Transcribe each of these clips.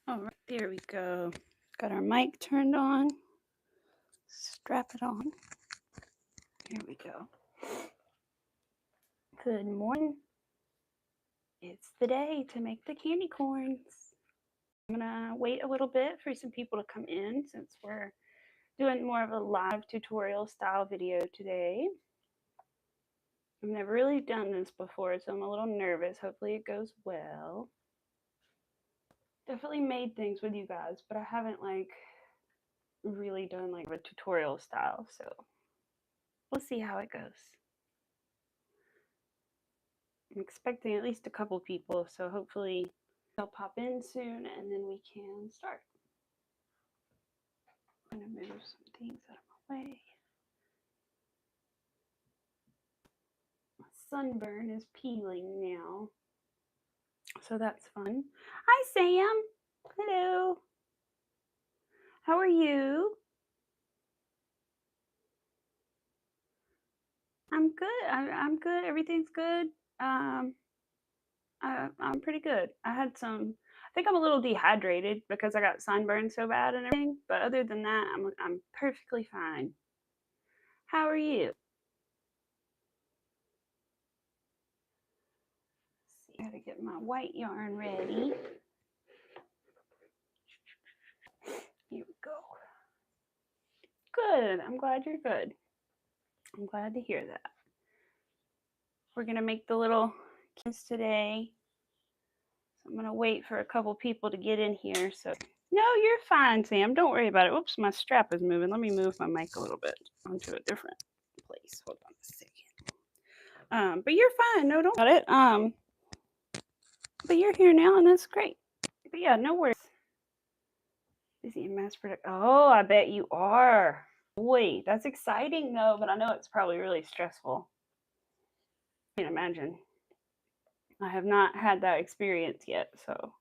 All right, there we go. Got our mic turned on. Strap it on. Here we go. Good morning. It's the day to make the candy corns. I'm gonna wait a little bit for some people to come in since we're doing more of a live tutorial style video today. I've never really done this before, so I'm a little nervous. Hopefully it goes well. Definitely made things with you guys, but I haven't really done like a tutorial style, so we'll see how it goes. I'm expecting at least a couple people, so hopefully they'll pop in soon and then we can start. I'm gonna move some things out of my way. My sunburn is peeling now, so that's fun. Hi, Sam. Hello. How are you? I'm good. I'm good. Everything's good. I'm pretty good. I think I'm a little dehydrated because I got sunburned so bad and everything. But other than that, I'm perfectly fine. How are you? Let's see, gotta get my white yarn ready. Here we go. Good. I'm glad you're good. I'm glad to hear that. We're gonna make the little kids today. So I'm gonna wait for a couple people to get in here. So no, you're fine, Sam. Don't worry about it. Oops, my strap is moving. Let me move my mic a little bit onto a different place. Hold on a second. But you're fine. No, don't about it. But you're here now, and that's great. But yeah, no worries. Busy in mass production. Oh, I bet you are. Boy, that's exciting though. But I know it's probably really stressful. I can't imagine. I have not had that experience yet, so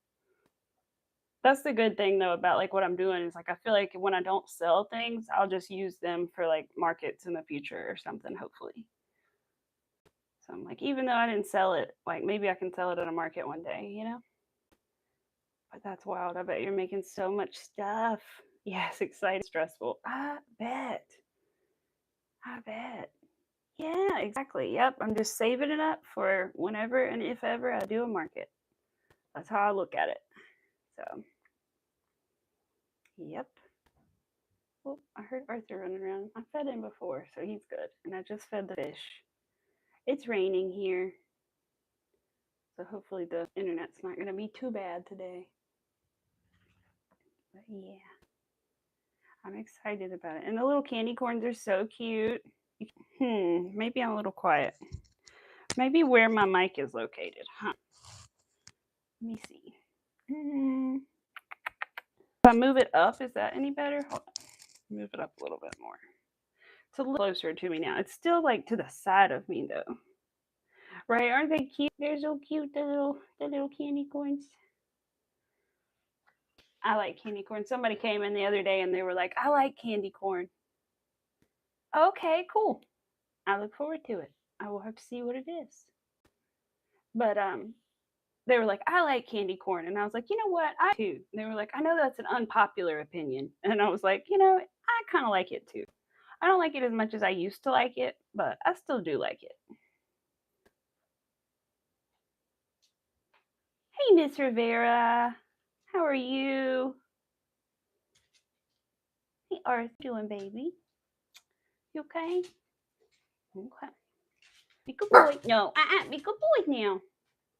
that's the good thing though about like what I'm doing is like I feel like when I don't sell things, I'll just use them for like markets in the future or something, hopefully. So I'm like, even though I didn't sell it, like maybe I can sell it at a market one day, you know? But that's wild. I bet you're making so much stuff. Yes, exciting, stressful. I bet. I bet. Yeah, exactly. Yep. I'm just saving it up for whenever and if ever I do a market. That's how I look at it. So, yep. Oh, I heard Arthur running around. I fed him before, so he's good. And I just fed the fish. It's raining here. So hopefully the internet's not going to be too bad today. But yeah, I'm excited about it. And the little candy corns are so cute. Maybe I'm a little quiet. Maybe where my mic is located, huh? Let me see. If I move it up, is that any better? Hold on. Move it up a little bit more. It's a little closer to me now. It's still like to the side of me though. Right? Aren't they cute? They're so cute, the little candy corns. I like candy corn. Somebody came in the other day and they were like, I like candy corn. Okay, cool. I look forward to it. I will have to see what it is. But they were like, I like candy corn. And I was like, you know what? I too. And they were like, I know that's an unpopular opinion. And I was like, you know, I kind of like it too. I don't like it as much as I used to like it, but I still do like it. Hey, Miss Rivera. How are you? Hey, Arth, doing, baby? You okay? Okay. Be good boy. No, be good boy now.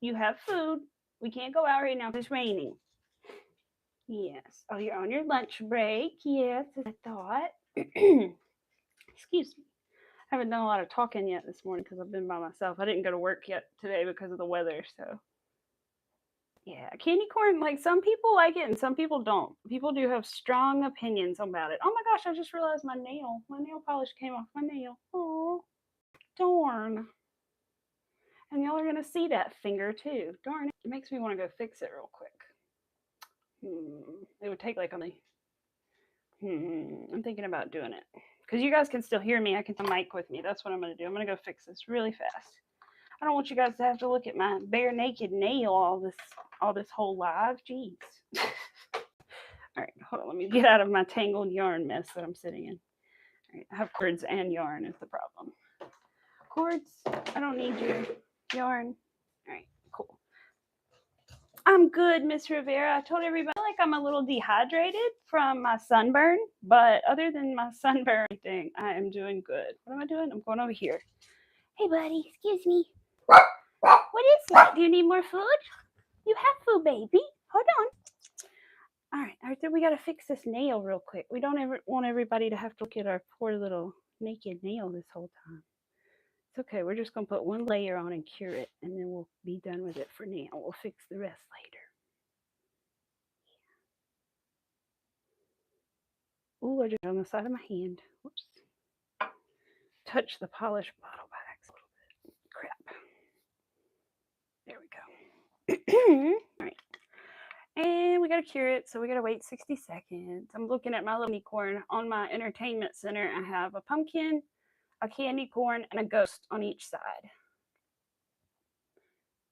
You have food. We can't go out right now. It's raining. Yes. Oh, you're on your lunch break. Yes, I thought. Excuse me. I haven't done a lot of talking yet this morning because I've been by myself. I didn't go to work yet today because of the weather. So, yeah, candy corn, like some people like it and some people don't. People do have strong opinions about it. Oh my gosh, I just realized my nail polish came off my nail. Oh, darn. And y'all are going to see that finger too. Darn it. It makes me want to go fix it real quick. It would take like only. I'm thinking about doing it. Because you guys can still hear me. I can have a mic with me. That's what I'm going to do. I'm going to go fix this really fast. I don't want you guys to have to look at my bare naked nail all this whole live. Jeez. All right, hold on. Let me get out of my tangled yarn mess that I'm sitting in. All right, I have cords and yarn is the problem. Cords, I don't need your yarn. All right, cool. I'm good, Miss Rivera. I told everybody I feel like I'm a little dehydrated from my sunburn, but other than my sunburn thing, I am doing good. What am I doing? I'm going over here. Hey, buddy, excuse me. What is that? Do you need more food? You have food, baby. Hold on. All right, we got to fix this nail real quick. We don't ever want everybody to have to look at our poor little naked nail this whole time. It's okay. We're just going to put one layer on and cure it, and then we'll be done with it for now. We'll fix the rest later. Ooh, I just on the side of my hand. Whoops. Touch the polished bottle by accident a little bit. Crap. There we go. All right. And we got to cure it, so we got to wait 60 seconds. I'm looking at my little corn. On my entertainment center, I have a pumpkin, a candy corn, and a ghost on each side.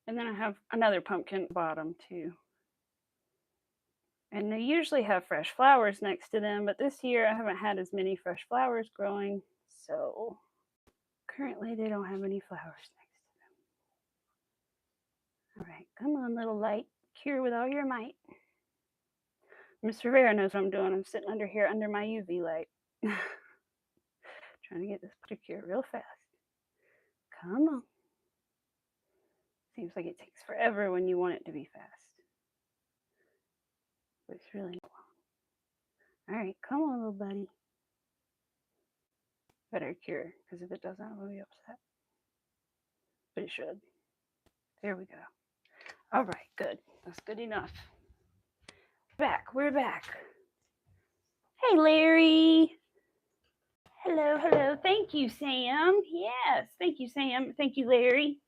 And then I have another pumpkin at the bottom, too. And they usually have fresh flowers next to them, but this year I haven't had as many fresh flowers growing, so currently they don't have any flowers next to them. All right, come on, little light. Cure with all your might. Miss Rivera knows what I'm doing. I'm sitting under here under my UV light. Trying to get this to cure real fast. Come on. Seems like it takes forever when you want it to be fast. But it's really not long. All right, come on, little buddy. Better cure, because if it doesn't, I'm going to be upset. But it should. There we go. All right, good. That's good enough. We're back. Hey, Larry. Hello, hello. Thank you, Sam. Yes, thank you, Sam. Thank you, Larry.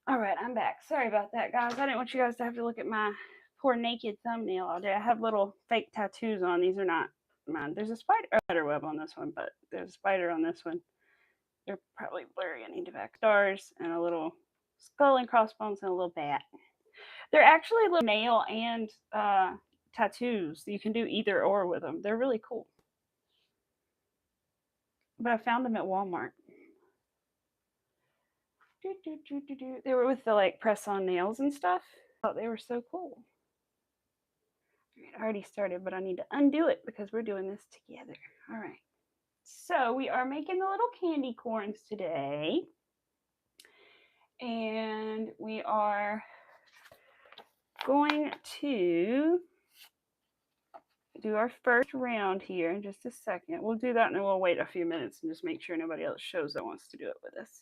All right, I'm back. Sorry about that, guys. I didn't want you guys to have to look at my poor naked thumbnail all day. I have little fake tattoos on. These are not mine. There's a spider web on this one, but there's a spider on this one. They're probably blurry. I need to back stars and a little skull and crossbones and a little bat. They're actually little nail and tattoos. You can do either or with them. They're really cool. But I found them at Walmart. They were with the like press-on nails and stuff. I thought they were so cool. I already started, but I need to undo it because we're doing this together. All right. So we are making the little candy corns today. And we are going to do our first round here in just a second. We'll do that and then we'll wait a few minutes and just make sure nobody else shows that wants to do it with us.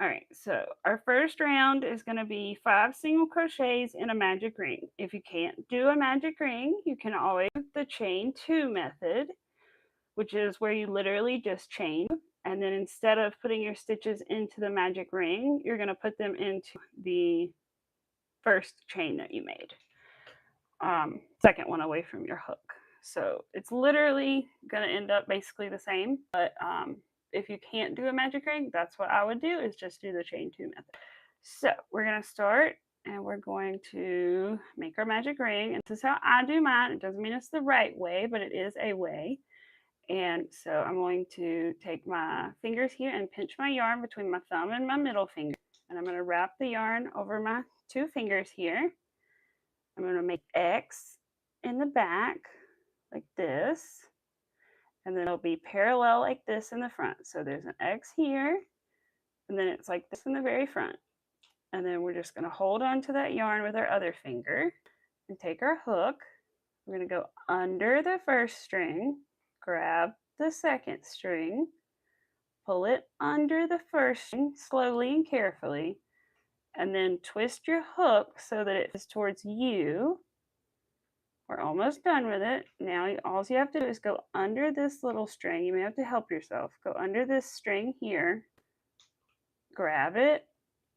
All right, so our first round is going to be 5 single crochets in a magic ring. If you can't do a magic ring, you can always do the chain 2 method, which is where you literally just chain. And then instead of putting your stitches into the magic ring, you're going to put them into the first chain that you made. Second one away from your hook. So it's literally going to end up basically the same, but if you can't do a magic ring, that's what I would do, is just do the chain 2 method. So we're going to start and we're going to make our magic ring. And this is how I do mine. It doesn't mean it's the right way, but it is a way. And so I'm going to take my fingers here and pinch my yarn between my thumb and my middle finger. And I'm going to wrap the yarn over my 2 fingers here. I'm going to make X in the back like this. And then it'll be parallel like this in the front. So there's an X here. And then it's like this in the very front. And then we're just going to hold on to that yarn with our other finger and take our hook. We're going to go under the first string, grab the second string, pull it under the first string slowly and carefully, and then twist your hook so that it is towards you. We're almost done with it. Now all you have to do is go under this little string. You may have to help yourself. Go under this string here, grab it,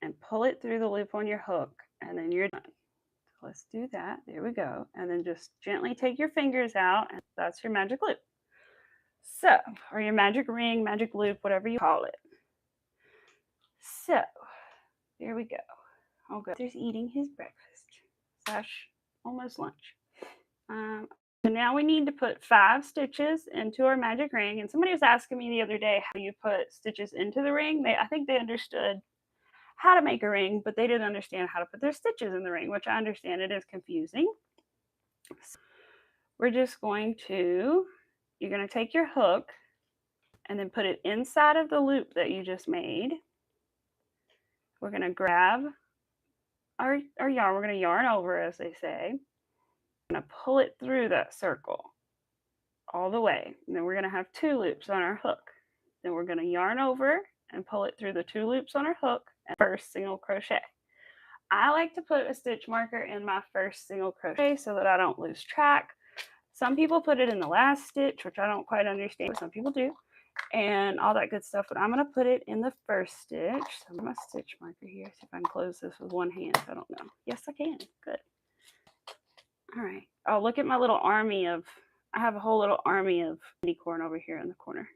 and pull it through the loop on your hook, and then you're done. So let's do that. There we go. And then just gently take your fingers out, and that's your magic loop. So, or your magic ring, magic loop, whatever you call it. So, there we go. Oh, good. There's eating his breakfast / almost lunch. So now we need to put 5 stitches into our magic ring. And somebody was asking me the other day, how you put stitches into the ring. I think they understood how to make a ring, but they didn't understand how to put their stitches in the ring, which I understand it is confusing. So we're just going to, you're going to take your hook and then put it inside of the loop that you just made. We're going to grab our yarn. We're going to yarn over, as they say. We're going to pull it through that circle all the way. And then we're going to have 2 loops on our hook. Then we're going to yarn over and pull it through the 2 loops on our hook and first single crochet. I like to put a stitch marker in my first single crochet so that I don't lose track. Some people put it in the last stitch, which I don't quite understand, but some people do, and all that good stuff. But I'm going to put it in the first stitch. So I'm my stitch marker here. See if I can close this with one hand. I don't know. Yes, I can. Good. All right. Oh, look at my little army of, I have a whole little army of candy corn over here in the corner.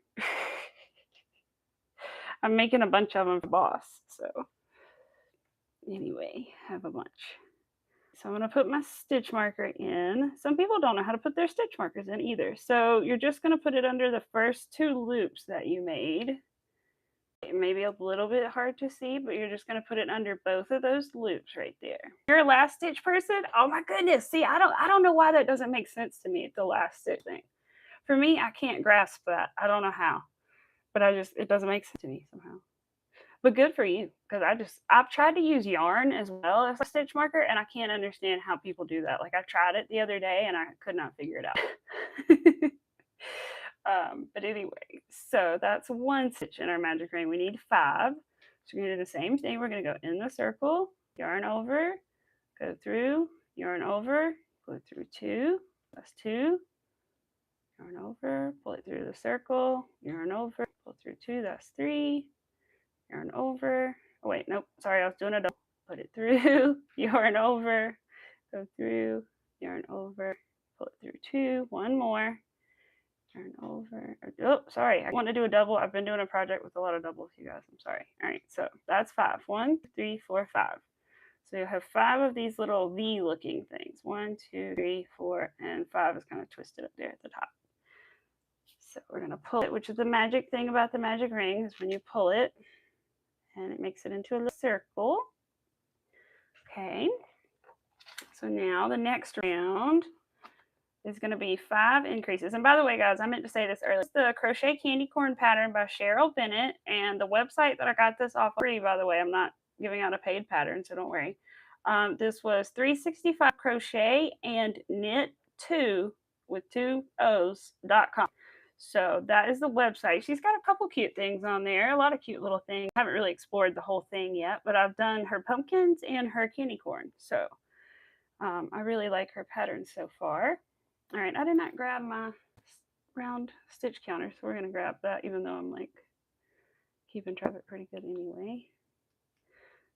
I'm making a bunch of them for Boss. So anyway, I have a bunch. So I'm going to put my stitch marker in. Some people don't know how to put their stitch markers in either. So you're just going to put it under the first 2 loops that you made. It may be a little bit hard to see, but you're just going to put it under both of those loops right there. If you're a last stitch person, oh my goodness. See, I don't know why that doesn't make sense to me, the last stitch thing. For me, I can't grasp that. I don't know how, but it doesn't make sense to me somehow. But good for you, because I've tried to use yarn as well as a stitch marker, and I can't understand how people do that. Like, I tried it the other day, and I could not figure it out. But anyway, so that's 1 stitch in our magic ring. We need 5. So we're going to do the same thing. We're going to go in the circle, yarn over, go through, yarn over, go through 2. That's 2. Yarn over, pull it through the circle, yarn over, pull through 2. That's 3. Yarn over. Oh wait, nope, sorry, I was doing a double. Put it through, yarn over, go through, yarn over, pull it through 2, 1 more, yarn over. Oh, sorry, I want to do a double. I've been doing a project with a lot of doubles, you guys. I'm sorry. All right, so that's 5. 1, 2, 3, 4, 5. So you have 5 of these little V-looking things. 1, 2, 3, 4, and 5 is kind of twisted up there at the top. So we're going to pull it, which is the magic thing about the magic ring, is when you pull it, and it makes it into a little circle. Okay, so now the next round is going to be 5 increases. And by the way, guys, I meant to say this earlier. It's the Crochet Candy Corn pattern by Cheryl Bennett, and the website that I got this off free, by the way. I'm not giving out a paid pattern, so don't worry. This was 365 crochet and knit 2 with 2 O's.com. So that is the website. She's got a couple cute things on there, a lot of cute little things. I haven't really explored the whole thing yet, but I've done her pumpkins and her candy corn. So I really like her patterns so far. All right, I did not grab my round stitch counter, so we're going to grab that, even though I'm like keeping track of it pretty good anyway.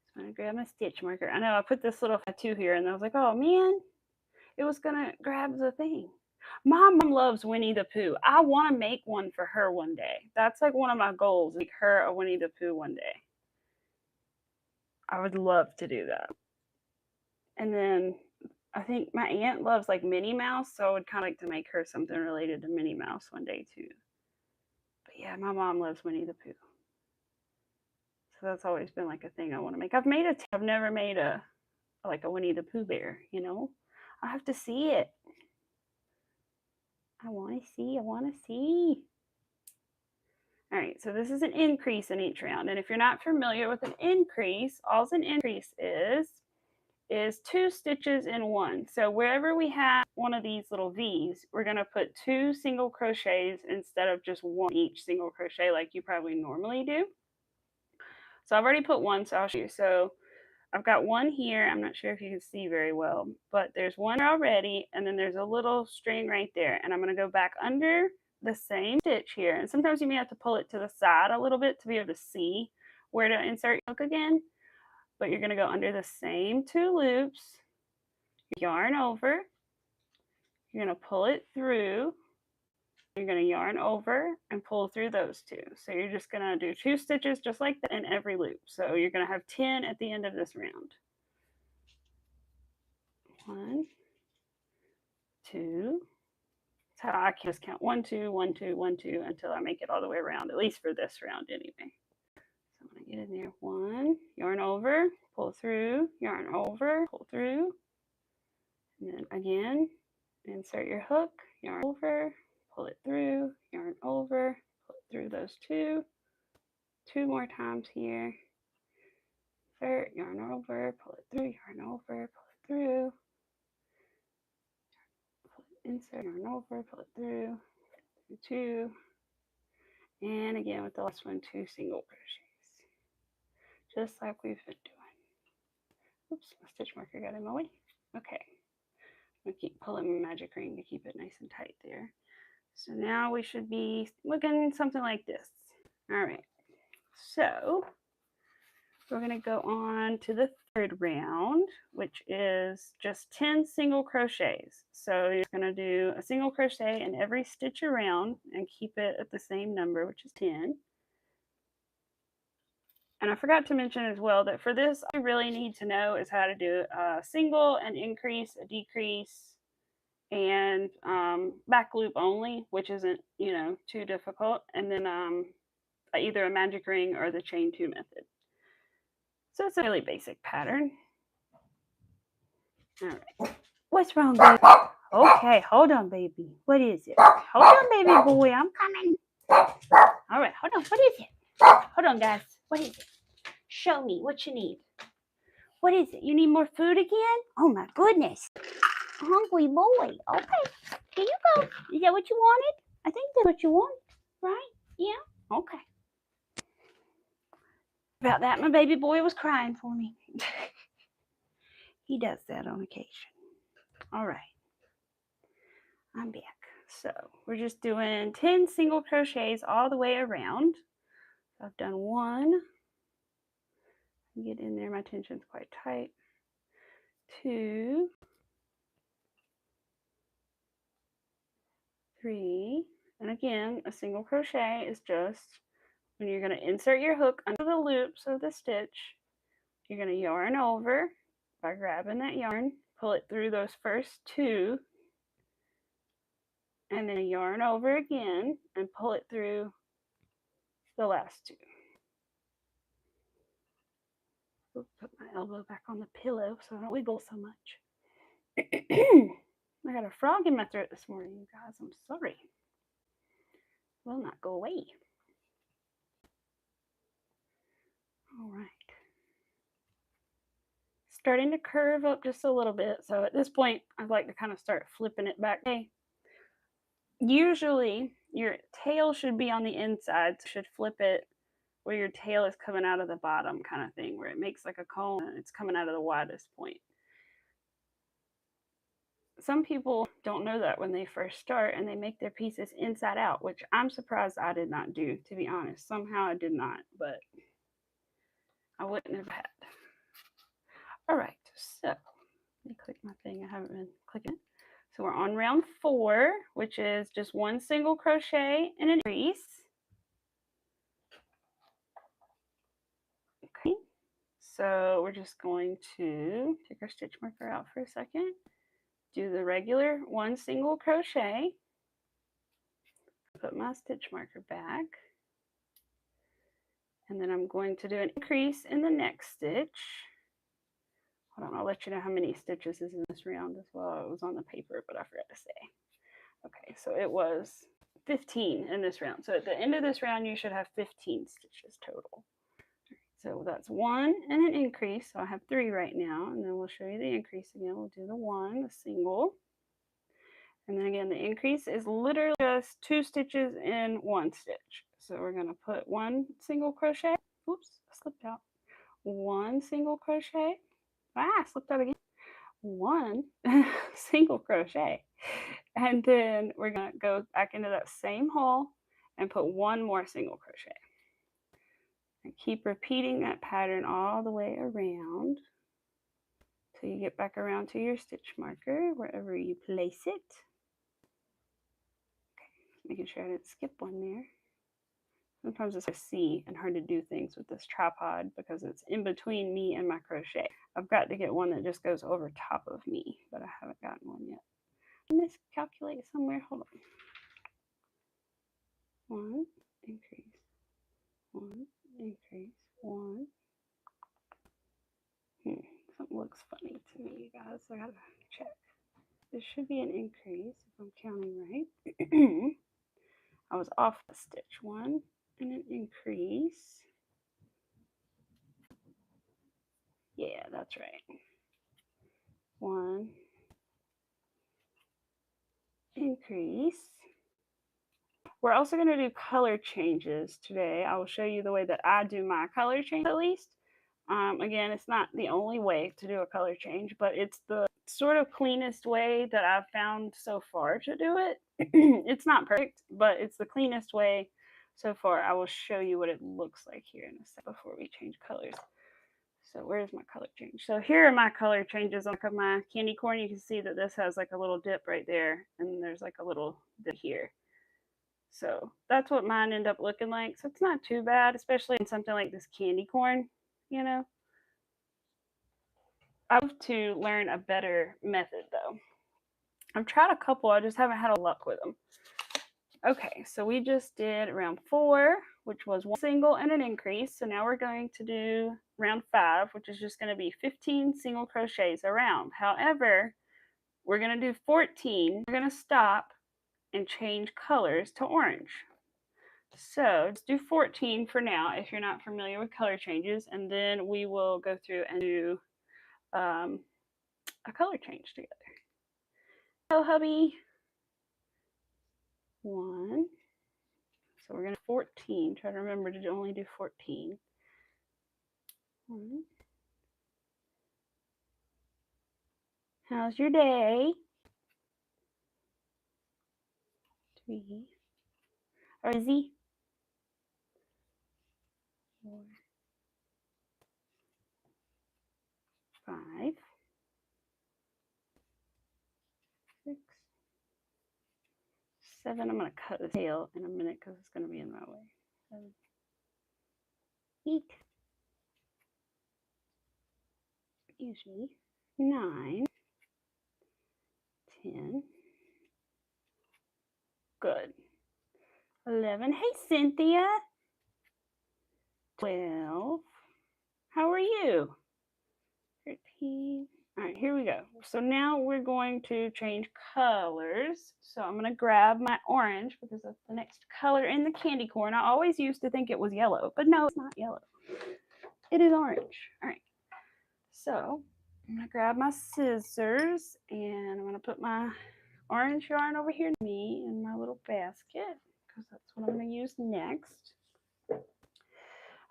So I'm going to grab my stitch marker. I know I put this little tattoo here, and I was like, oh man, it was going to grab the thing. My mom loves Winnie the Pooh. I want to make one for her one day. That's like one of my goals, make her a Winnie the Pooh one day. I would love to do that. And then I think my aunt loves like Minnie Mouse, so I would kind of like to make her something related to Minnie Mouse one day too. But yeah, my mom loves Winnie the Pooh. So that's always been like a thing I want to make. I've never made a Winnie the Pooh bear, you know. I have to see it. I want to see. All right, so this is an increase in each round. And if you're not familiar with an increase, all an increase is 2 stitches in 1. So wherever we have one of these little V's, we're going to put 2 single crochets instead of just 1 each single crochet like you probably normally do. So I've already put 1, so I'll show you. So I've got 1 here. I'm not sure if you can see very well, but there's 1 already, and then there's a little string right there. And I'm going to go back under the same stitch here. And sometimes you may have to pull it to the side a little bit to be able to see where to insert your hook again. But you're going to go under the same 2 loops, yarn over, you're going to pull it through, you're going to yarn over and pull through those 2. So you're just going to do 2 stitches just like that in every loop. So you're going to have 10 at the end of this round. 1, 2. That's how I just count 1, 2, 1, 2, 1, 2 until I make it all the way around, at least for this round anyway. So I'm going to get in there, 1, yarn over, pull through, yarn over, pull through, and then again, insert your hook, yarn over, pull it through, yarn over, pull it through those 2 more times here, insert, yarn over, pull it through, yarn over, pull it through, insert, yarn over, pull it through, 2, and again with the last one, 2 single crochets, just like we've been doing. Oops, my stitch marker got in my way. Okay, I'm gonna keep pulling my magic ring to keep it nice and tight there. So now we should be looking something like this. All right, so we're going to go on to the third round, which is just 10 single crochets. So you're going to do a single crochet in every stitch around and keep it at the same number, which is 10. And I forgot to mention as well that for this, all you really need to know is how to do a single, an increase, a decrease, and back loop only, which isn't, too difficult. And then either a magic ring or the chain 2 method. So it's a really basic pattern. All right. What's wrong, baby? Okay, hold on, baby. What is it? Hold on, baby boy. I'm coming. All right, hold on. What is it? Hold on, guys. What is it? Show me what you need. What is it? You need more food again? Oh, my goodness. Hungry boy. Okay. Here you go. Is that what you wanted? I think that's what you want, right? Yeah? Okay. About that, my baby boy was crying for me. He does that on occasion. All right. I'm back. So we're just doing 10 single crochets all the way around. I've done 1. Get in there, my tension's quite tight. 2, 3, and again, a single crochet is just when you're going to insert your hook under the loops of the stitch, you're going to yarn over by grabbing that yarn, pull it through those first 2, and then yarn over again and pull it through the last 2. Put my elbow back on the pillow so I don't wiggle so much. I got a frog in my throat this morning, you guys. I'm sorry. Will not go away. All right. Starting to curve up just a little bit. So at this point, I'd like to kind of start flipping it back. Okay. Usually, your tail should be on the inside. So you should flip it where your tail is coming out of the bottom kind of thing, where it makes like a cone and it's coming out of the widest point. Some people don't know that when they first start and they make their pieces inside out, which I'm surprised I did not do, to be honest. Somehow I did not, but I wouldn't have had. All right, so let me click my thing. I haven't been clicking it. So we're on round 4, which is just 1 single crochet and an increase. Okay, so we're just going to take our stitch marker out for a second. Do the regular 1 single crochet. Put my stitch marker back. And then I'm going to do an increase in the next stitch. Hold on, I'll let you know how many stitches is in this round as well. It was on the paper, but I forgot to say. Okay, so it was 15 in this round. So at the end of this round, you should have 15 stitches total. So that's 1 and an increase. So I have 3 right now, and then we'll show you the increase again. We'll do the 1, the single. And then again, the increase is literally just 2 stitches in 1 stitch. So we're going to put 1 single crochet. Oops, I slipped out. 1 single crochet. I slipped out again. 1 single crochet. And then we're going to go back into that same hole and put 1 more single crochet. And keep repeating that pattern all the way around till you get back around to your stitch marker, wherever you place it. Making sure I didn't skip one there. Sometimes it's hard to see and hard to do things with this tripod because it's in between me and my crochet. I've got to get one that just goes over top of me, but I haven't gotten one yet. miscalculate somewhere. Hold on. 1, increase, 1, increase, 1. Something looks funny to me, you guys. I gotta check. This should be an increase if I'm counting right. I was off the stitch. 1 and an increase. Yeah, that's right. 1, increase. We're also going to do color changes today. I will show you the way that I do my color change at least. Again, it's not the only way to do a color change, but it's the sort of cleanest way that I've found so far to do it. It's not perfect, but it's the cleanest way so far. I will show you what it looks like here in a second before we change colors. So where's my color change? So here are my color changes on my candy corn. You can see that this has like a little dip right there, and there's like a little dip here. So that's what mine end up looking like. So it's not too bad, especially in something like this candy corn, you know. I have to learn a better method though. I've tried a couple, I just haven't had a luck with them. Okay, so we just did round 4, which was 1 single and an increase. So now we're going to do round 5, which is just going to be 15 single crochets around. However, we're going to do 14. We're going to stop and change colors to orange. So let's do 14 for now if you're not familiar with color changes, and then we will go through and do a color change together. Hello, hubby. 1. So we're going to 14. Try to remember to only do 14. 1. How's your day? 3. Or is he? 4. 5. 6. 7. I'm going to cut the tail in a minute because it's going to be in my way. 7. 8. Excuse me. 9. 10. Good. 11. Hey, Cynthia. 12. How are you? 13. All right, here we go. So now we're going to change colors. So I'm going to grab my orange because that's the next color in the candy corn. I always used to think it was yellow, but no, it's not yellow. It is orange. All right. So I'm going to grab my scissors and I'm going to put my orange yarn over here to me in my little basket because that's what I'm going to use next.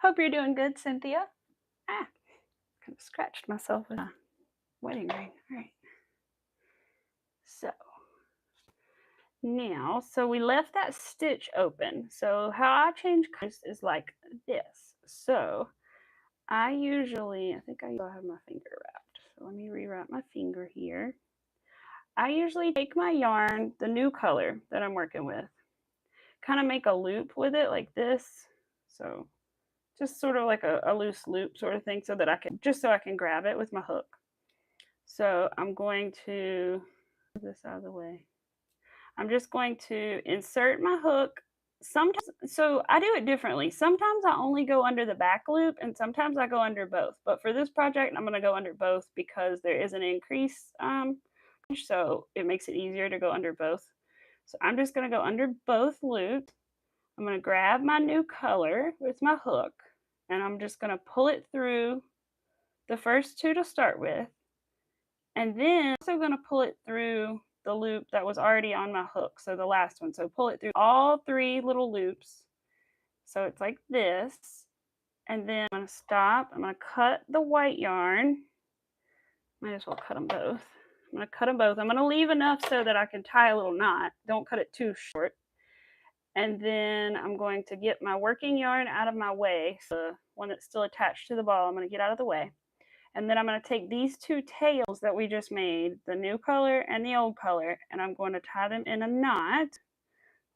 Hope you're doing good, Cynthia. Ah, kind of scratched myself with a wedding ring. All right. So now, so we left that stitch open. So how I change colors is like this. So I think I have my finger wrapped. So let me rewrap my finger here. I usually take my yarn, the new color that I'm working with, kind of make a loop with it like this. So just sort of like a loose loop sort of thing so that I can grab it with my hook. So I'm going to move this out of the way. I'm just going to insert my hook. Sometimes, so I do it differently. Sometimes I only go under the back loop and sometimes I go under both. But for this project, I'm going to go under both because there is an increase. So it makes it easier to go under both. So I'm just going to go under both loops. I'm going to grab my new color with my hook and I'm just going to pull it through the first 2 to start with. And then I'm also going to pull it through the loop that was already on my hook. So the last one. So pull it through all 3 little loops. So it's like this. And then I'm going to stop. I'm going to cut the white yarn. Might as well cut them both. I'm going to cut them both. I'm going to leave enough so that I can tie a little knot. Don't cut it too short. And then I'm going to get my working yarn out of my way. So the one that's still attached to the ball, I'm going to get out of the way. And then I'm going to take these 2 tails that we just made, the new color and the old color, and I'm going to tie them in a knot.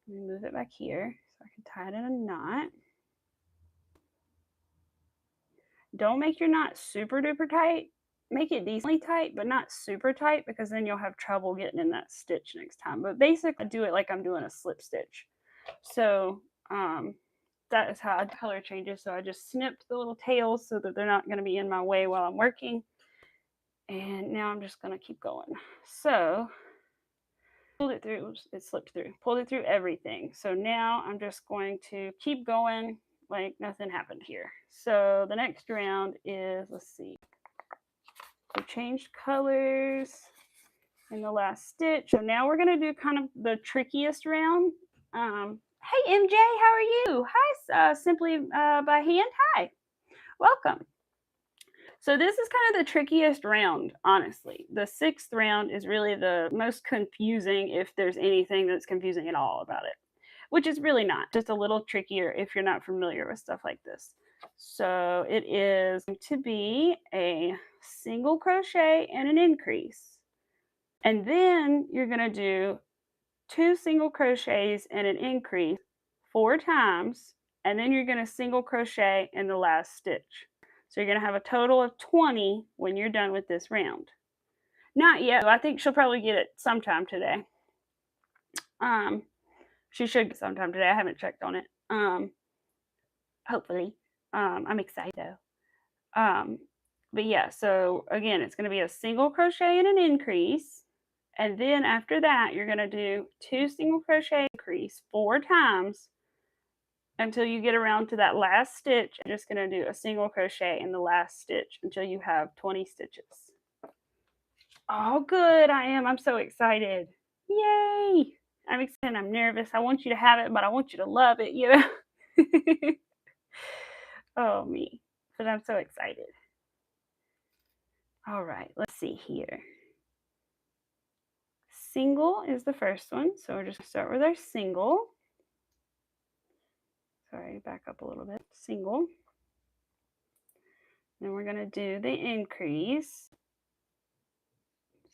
Let me move it back here so I can tie it in a knot. Don't make your knot super duper tight make it decently tight, but not super tight, because then you'll have trouble getting in that stitch next time. But basically, I do it like I'm doing a slip stitch. So that is how I color changes. So I just snipped the little tails so that they're not going to be in my way while I'm working. And now I'm just going to keep going. So pulled it through, oops, it slipped through, pulled it through everything. So now I'm just going to keep going like nothing happened here. So the next round is, let's see, we changed colors in the last stitch. So now we're going to do kind of the trickiest round. Hey MJ, how are you? Hi, Simply by Hand. Hi, welcome. So this is kind of the trickiest round, honestly. The 6th round is really the most confusing, if there's anything that's confusing at all about it, which is really not, just a little trickier if you're not familiar with stuff like this. So it is going to be a single crochet and an increase. And then you're going to do 2 single crochets and an increase 4 times, and then you're going to single crochet in the last stitch. So you're going to have a total of 20 when you're done with this round. Not yet. I think she'll probably get it sometime today. She should get sometime today. I haven't checked on it. Hopefully. I'm excited though. But yeah, so again, it's going to be a single crochet and an increase. And then after that, you're going to do 2 single crochet increase 4 times until you get around to that last stitch. I'm just going to do a single crochet in the last stitch until you have 20 stitches. Oh, good. I am. I'm so excited. Yay. I'm excited. I'm nervous. I want you to have it, but I want you to love it, you know? Oh, me. But I'm so excited. All right. Let's see here. Single is the first one. So we're just going to start with our single. Sorry, back up a little bit. Single. Then we're going to do the increase.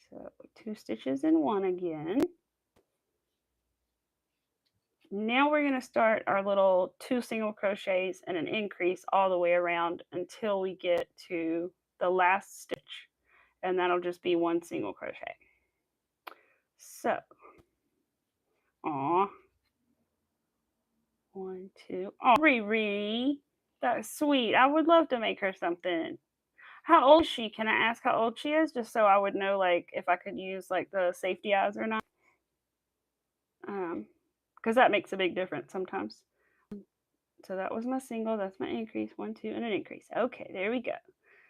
So 2 stitches in 1 again. Now we're going to start our little 2 single crochets and an increase all the way around until we get to the last stitch. And that'll just be 1 single crochet. So, aw. 1, 2. Oh, Riri. That's sweet. I would love to make her something. How old is she? Can I ask how old she is? Just so I would know, like, if I could use, like, the safety eyes or not. Because that makes a big difference sometimes. So that was my single. That's my increase. 1, 2, and an increase. Okay, there we go.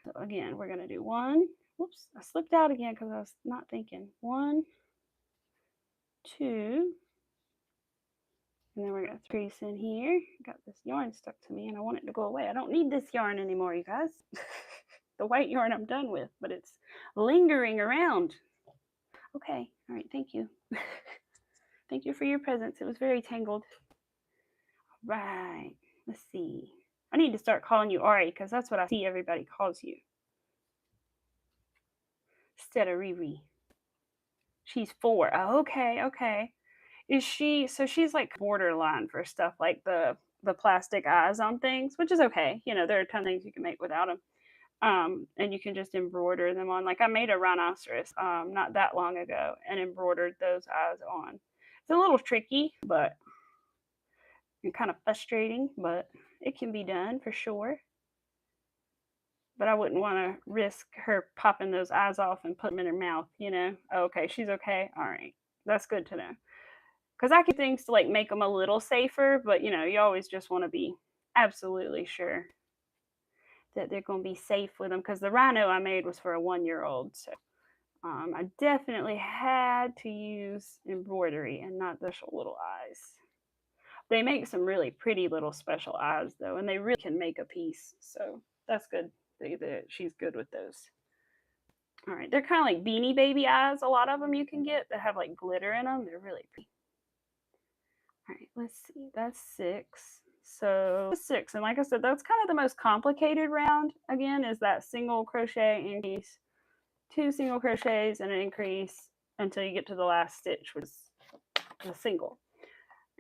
So again, we're going to do 1. Whoops, I slipped out again because I was not thinking. 1, 2. And then we're going to increase in here. Got this yarn stuck to me and I want it to go away. I don't need this yarn anymore, you guys. The white yarn I'm done with, but it's lingering around. Okay, all right, thank you. Thank you for your presence. It was very tangled. All right, let's see. I need to start calling you Ari because that's what I see everybody calls you. Instead of Riri. She's 4. Oh, okay, okay. Is she, so she's like borderline for stuff like the plastic eyes on things, which is okay. You know, there are a ton of things you can make without them. And you can just embroider them on. Like I made a rhinoceros not that long ago and embroidered those eyes on. It's a little tricky, but and kind of frustrating, but it can be done for sure. But I wouldn't want to risk her popping those eyes off and put them in her mouth, you know. Oh, okay, she's okay. All right, that's good to know. Because I can things to like make them a little safer, but you know, you always just want to be absolutely sure that they're going to be safe with them. Because the rhino I made was for a 1-year-old, so I definitely had to use embroidery and not the little eyes. They make some really pretty little special eyes though, and they really can make a piece, so that's good. She's good with those. All right, they're kind of like Beanie Baby eyes. A lot of them you can get that have like glitter in them. They're really pretty. All right, let's see. That's 6. So 6, and like I said, that's kind of the most complicated round. Again, is that single crochet increase, 2 single crochets and an increase until you get to the last stitch, which is the single.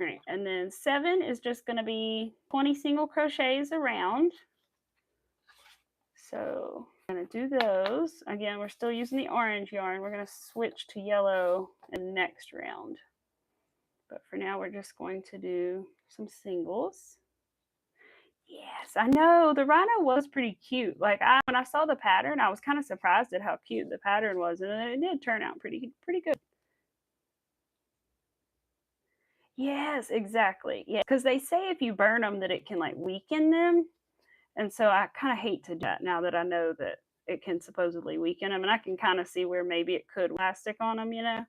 All right, and then 7 is just going to be 20 single crochets around. So I'm going to do those. Again, we're still using the orange yarn. We're going to switch to yellow in the next round. But for now, we're just going to do some singles. Yes, I know. The rhino was pretty cute. Like, when I saw the pattern, I was kind of surprised at how cute the pattern was. And it did turn out pretty good. Yes, exactly. Yeah, because they say if you burn them that it can, like, weaken them. And so I kind of hate to do that now that I know that it can supposedly weaken them. And I can kind of see where maybe it could plastic on them, you know.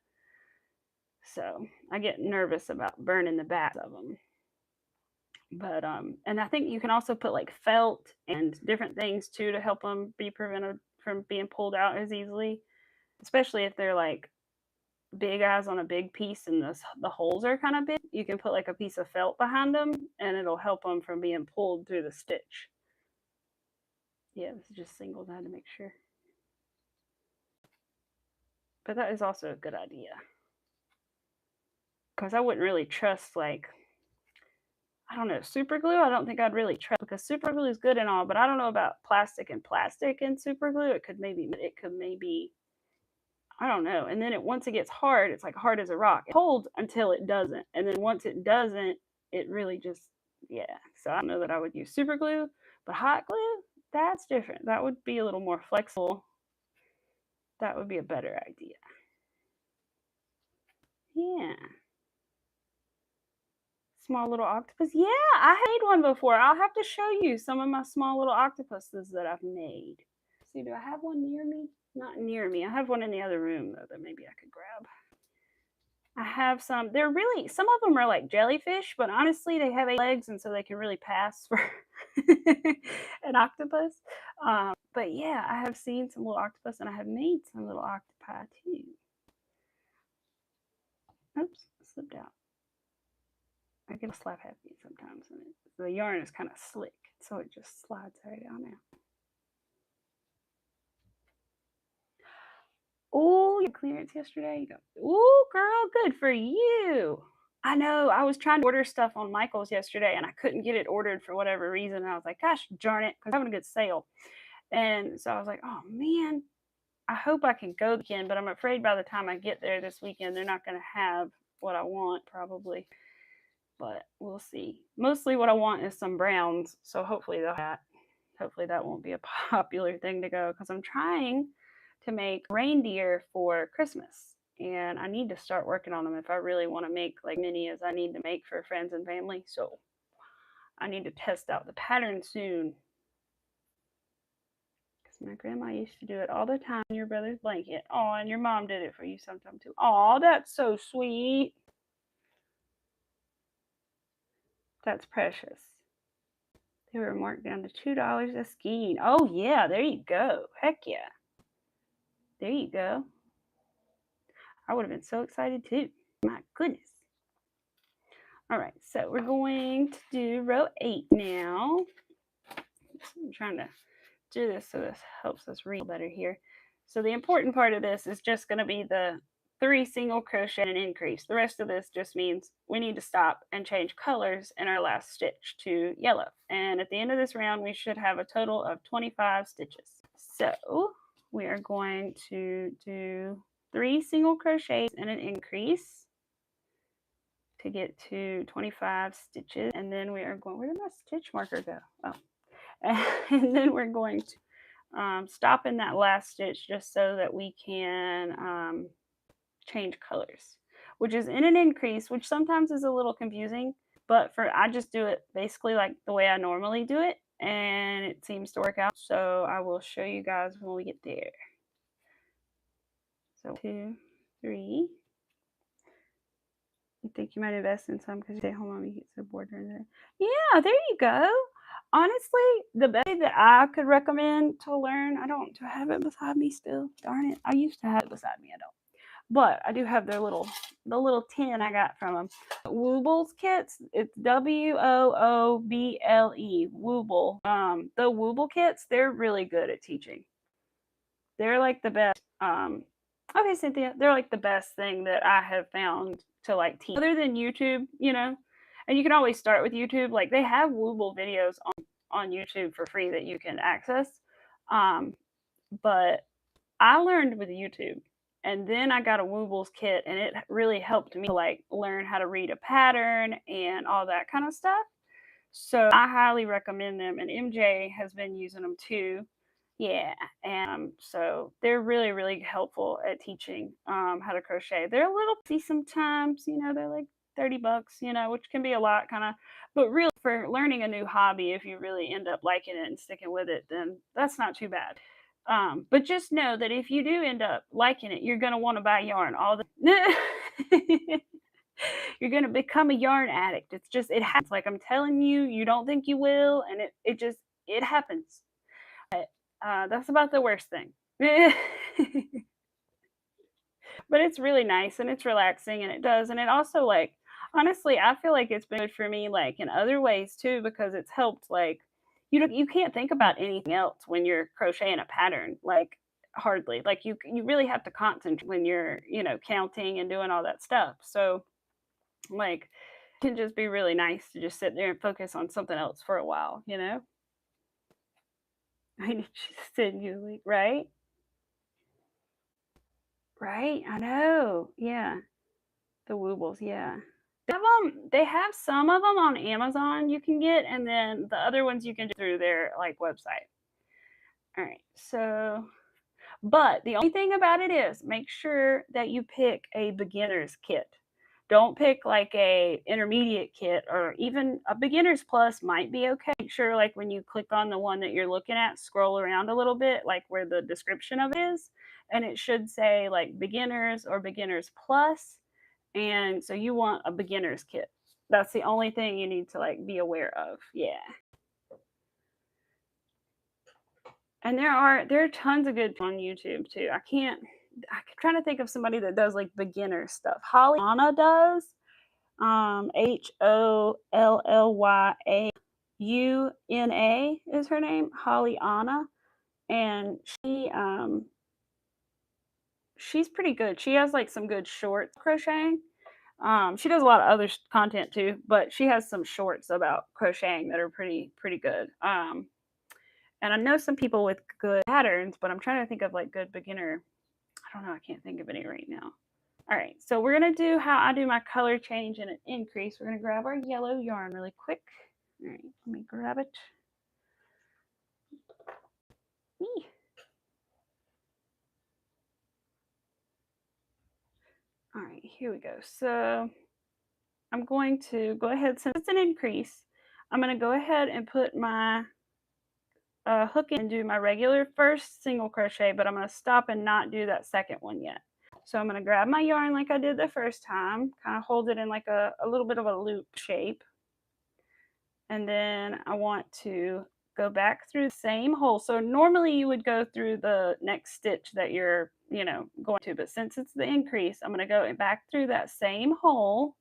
So I get nervous about burning the backs of them. But and I think you can also put like felt and different things too to help them be prevented from being pulled out as easily, especially if they're like big eyes on a big piece and the holes are kind of big. You can put like a piece of felt behind them and it'll help them from being pulled through the stitch. Yeah, this is just singles. I had to make sure. But that is also a good idea. Because I wouldn't really trust, like, I don't know, super glue. I don't think I'd really trust, because super glue is good and all, but I don't know about plastic and super glue. It could maybe, I don't know. And then once it gets hard, it's like hard as a rock. It holds until it doesn't. And then once it doesn't, it really just, yeah. So I don't know that I would use super glue, but hot glue, that's different. That would be a little more flexible. That would be a better idea. Yeah. Small little octopus. Yeah, I made one before. I'll have to show you some of my small little octopuses that I've made. See, do I have one near me? Not near me. I have one in the other room, though, that maybe I could grab. I have some. They're really, some of them are like jellyfish, but honestly, they have 8 legs, and so they can really pass for an octopus. But yeah, I have seen some little octopus, and I have made some little octopi too. Oops, slipped out. I get a slap happy sometimes, and the yarn is kind of slick, so it just slides right down now. Oh, your clearance yesterday? Oh, girl, good for you. I know. I was trying to order stuff on Michael's yesterday, and I couldn't get it ordered for whatever reason. And I was like, gosh darn it, because I'm having a good sale. And so I was like, oh, man, I hope I can go again, but I'm afraid by the time I get there this weekend, they're not going to have what I want, probably. But we'll see. Mostly what I want is some browns, so hopefully they'll have that. Hopefully that won't be a popular thing to go, because I'm trying to make reindeer for Christmas, and I need to start working on them if I really want to make like many as I need to make for friends and family. So I need to test out the pattern soon, because my grandma used to do it all the time in your brother's blanket. Oh, and your mom did it for you sometime too. Oh, that's so sweet. That's precious. They were marked down to $2 a skein. Oh yeah, there you go. Heck yeah. There you go. I would have been so excited too. My goodness. All right, so we're going to do row 8 now. I'm trying to do this so this helps us read better here. So the important part of this is just going to be the 3 single crochet and increase. The rest of this just means we need to stop and change colors in our last stitch to yellow. And at the end of this round, we should have a total of 25 stitches. So we are going to do 3 single crochets and an increase to get to 25 stitches, and then we are going, where did my stitch marker go? Oh, and then we're going to stop in that last stitch just so that we can change colors, which is in an increase, which sometimes is a little confusing, but I just do it basically like the way I normally do it, and it seems to work out. So I will show you guys when we get there. So 2, 3. I think you might invest in some because you stay home mom, you get so bored during the day. Yeah, there you go. Honestly, the best way that I could recommend to learn, do I have it beside me still? Darn it. I used to have it beside me. I don't. But I do have the little tin I got from them. Woobles kits. It's Wooble. Wooble. The Wooble kits, they're really good at teaching. They're like the best. Okay, Cynthia, they're like the best thing that I have found to like teach, other than YouTube, you know. And you can always start with YouTube. Like, they have Wooble videos on YouTube for free that you can access. but I learned with YouTube. And then I got a Woobles kit, and it really helped me like learn how to read a pattern and all that kind of stuff. So I highly recommend them, and MJ has been using them too. Yeah, and so they're really, really helpful at teaching how to crochet. They're a little pricey sometimes, they're like $30, which can be a lot kind of, but really for learning a new hobby, if you really end up liking it and sticking with it, then that's not too bad. But just know that if you do end up liking it, you're gonna want to buy yarn all the you're gonna become a yarn addict. It happens. Like I'm telling you, you don't think you will, and it happens. But that's about the worst thing. But it's really nice and it's relaxing and and it also like honestly, I feel like it's been good for me like in other ways too because it's helped like you can't think about anything else when you're crocheting a pattern like hardly like you really have to concentrate when you're counting and doing all that stuff. So like it can just be really nice to just sit there and focus on something else for a while. I need to send you a link, right? Right? I know. Yeah. The Woobles, yeah. They have some of them on Amazon you can get, and then the other ones you can do through their like website. All right. So, but the only thing about it is make sure that you pick a beginner's kit. Don't pick like a intermediate kit or even a beginner's plus might be okay. Make sure like when you click on the one that you're looking at, scroll around a little bit, like where the description of it is, and it should say like beginners or beginners plus. And so you want a beginner's kit. That's the only thing you need to like be aware of. Yeah. And there are tons of good on YouTube too. I'm trying to think of somebody that does like beginner stuff. Holly Anna does. HOLLYAUNA is her name. Holly Anna. And she's pretty good. She has like some good short crocheting. She does a lot of other content too, but she has some shorts about crocheting that are pretty good. And I know some people with good patterns, but I'm trying to think of like good beginner. I don't know. I can't think of any right now. All right, so we're gonna do how I do my color change and an increase. We're gonna grab our yellow yarn really quick. All right, let me grab it. Eee. All right, here we go. So I'm going to go ahead, since it's an increase, I'm going to go ahead and put my hook in and do my regular first single crochet, but I'm going to stop and not do that second one yet. So I'm going to grab my yarn like I did the first time, kind of hold it in like a little bit of a loop shape. And then I want to go back through the same hole. So normally you would go through the next stitch that you're, going to, but since it's the increase, I'm going to go back through that same hole.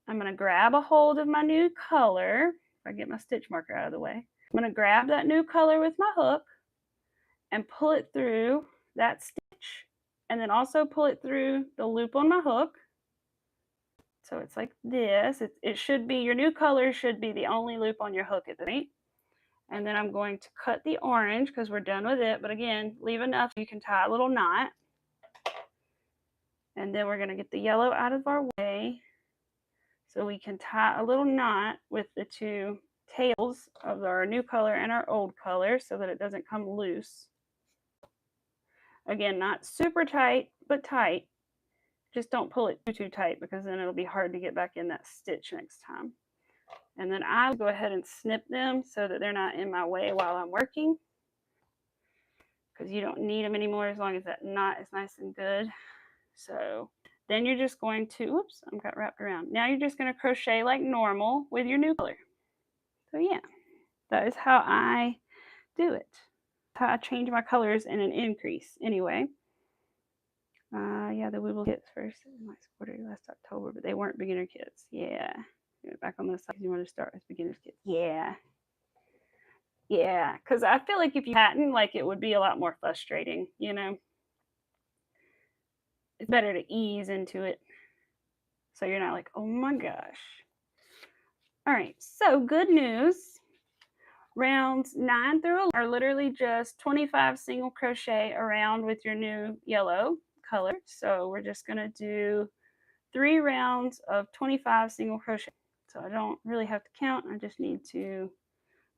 I'm going to grab a hold of my new color. If I get my stitch marker out of the way, I'm going to grab that new color with my hook and pull it through that stitch, and then also pull it through the loop on my hook. So it's like this. It should be, your new color should be the only loop on your hook at the point. And then I'm going to cut the orange because we're done with it. But again, leave enough so you can tie a little knot. And then we're going to get the yellow out of our way so we can tie a little knot with the two tails of our new color and our old color so that it doesn't come loose. Again, not super tight, but tight. Just don't pull it too tight because then it'll be hard to get back in that stitch next time. And then I'll go ahead and snip them so that they're not in my way while I'm working, because you don't need them anymore as long as that knot is nice and good. So then you're just going to, oops, I got wrapped around. Now you're just going to crochet like normal with your new color. So yeah, that is how I do it. That's how I change my colors in an increase anyway. Yeah, the Wibble kits first. I ordered last October, but they weren't beginner kits. Yeah. Back on the side, you want to start with beginner's kits. Yeah. Yeah, because I feel like if you hadn't, like, it would be a lot more frustrating, It's better to ease into it so you're not like, oh my gosh. All right, so good news. Rounds 9 through 11 are literally just 25 single crochet around with your new yellow color. So we're just going to do 3 rounds of 25 single crochet. So I don't really have to count. I just need to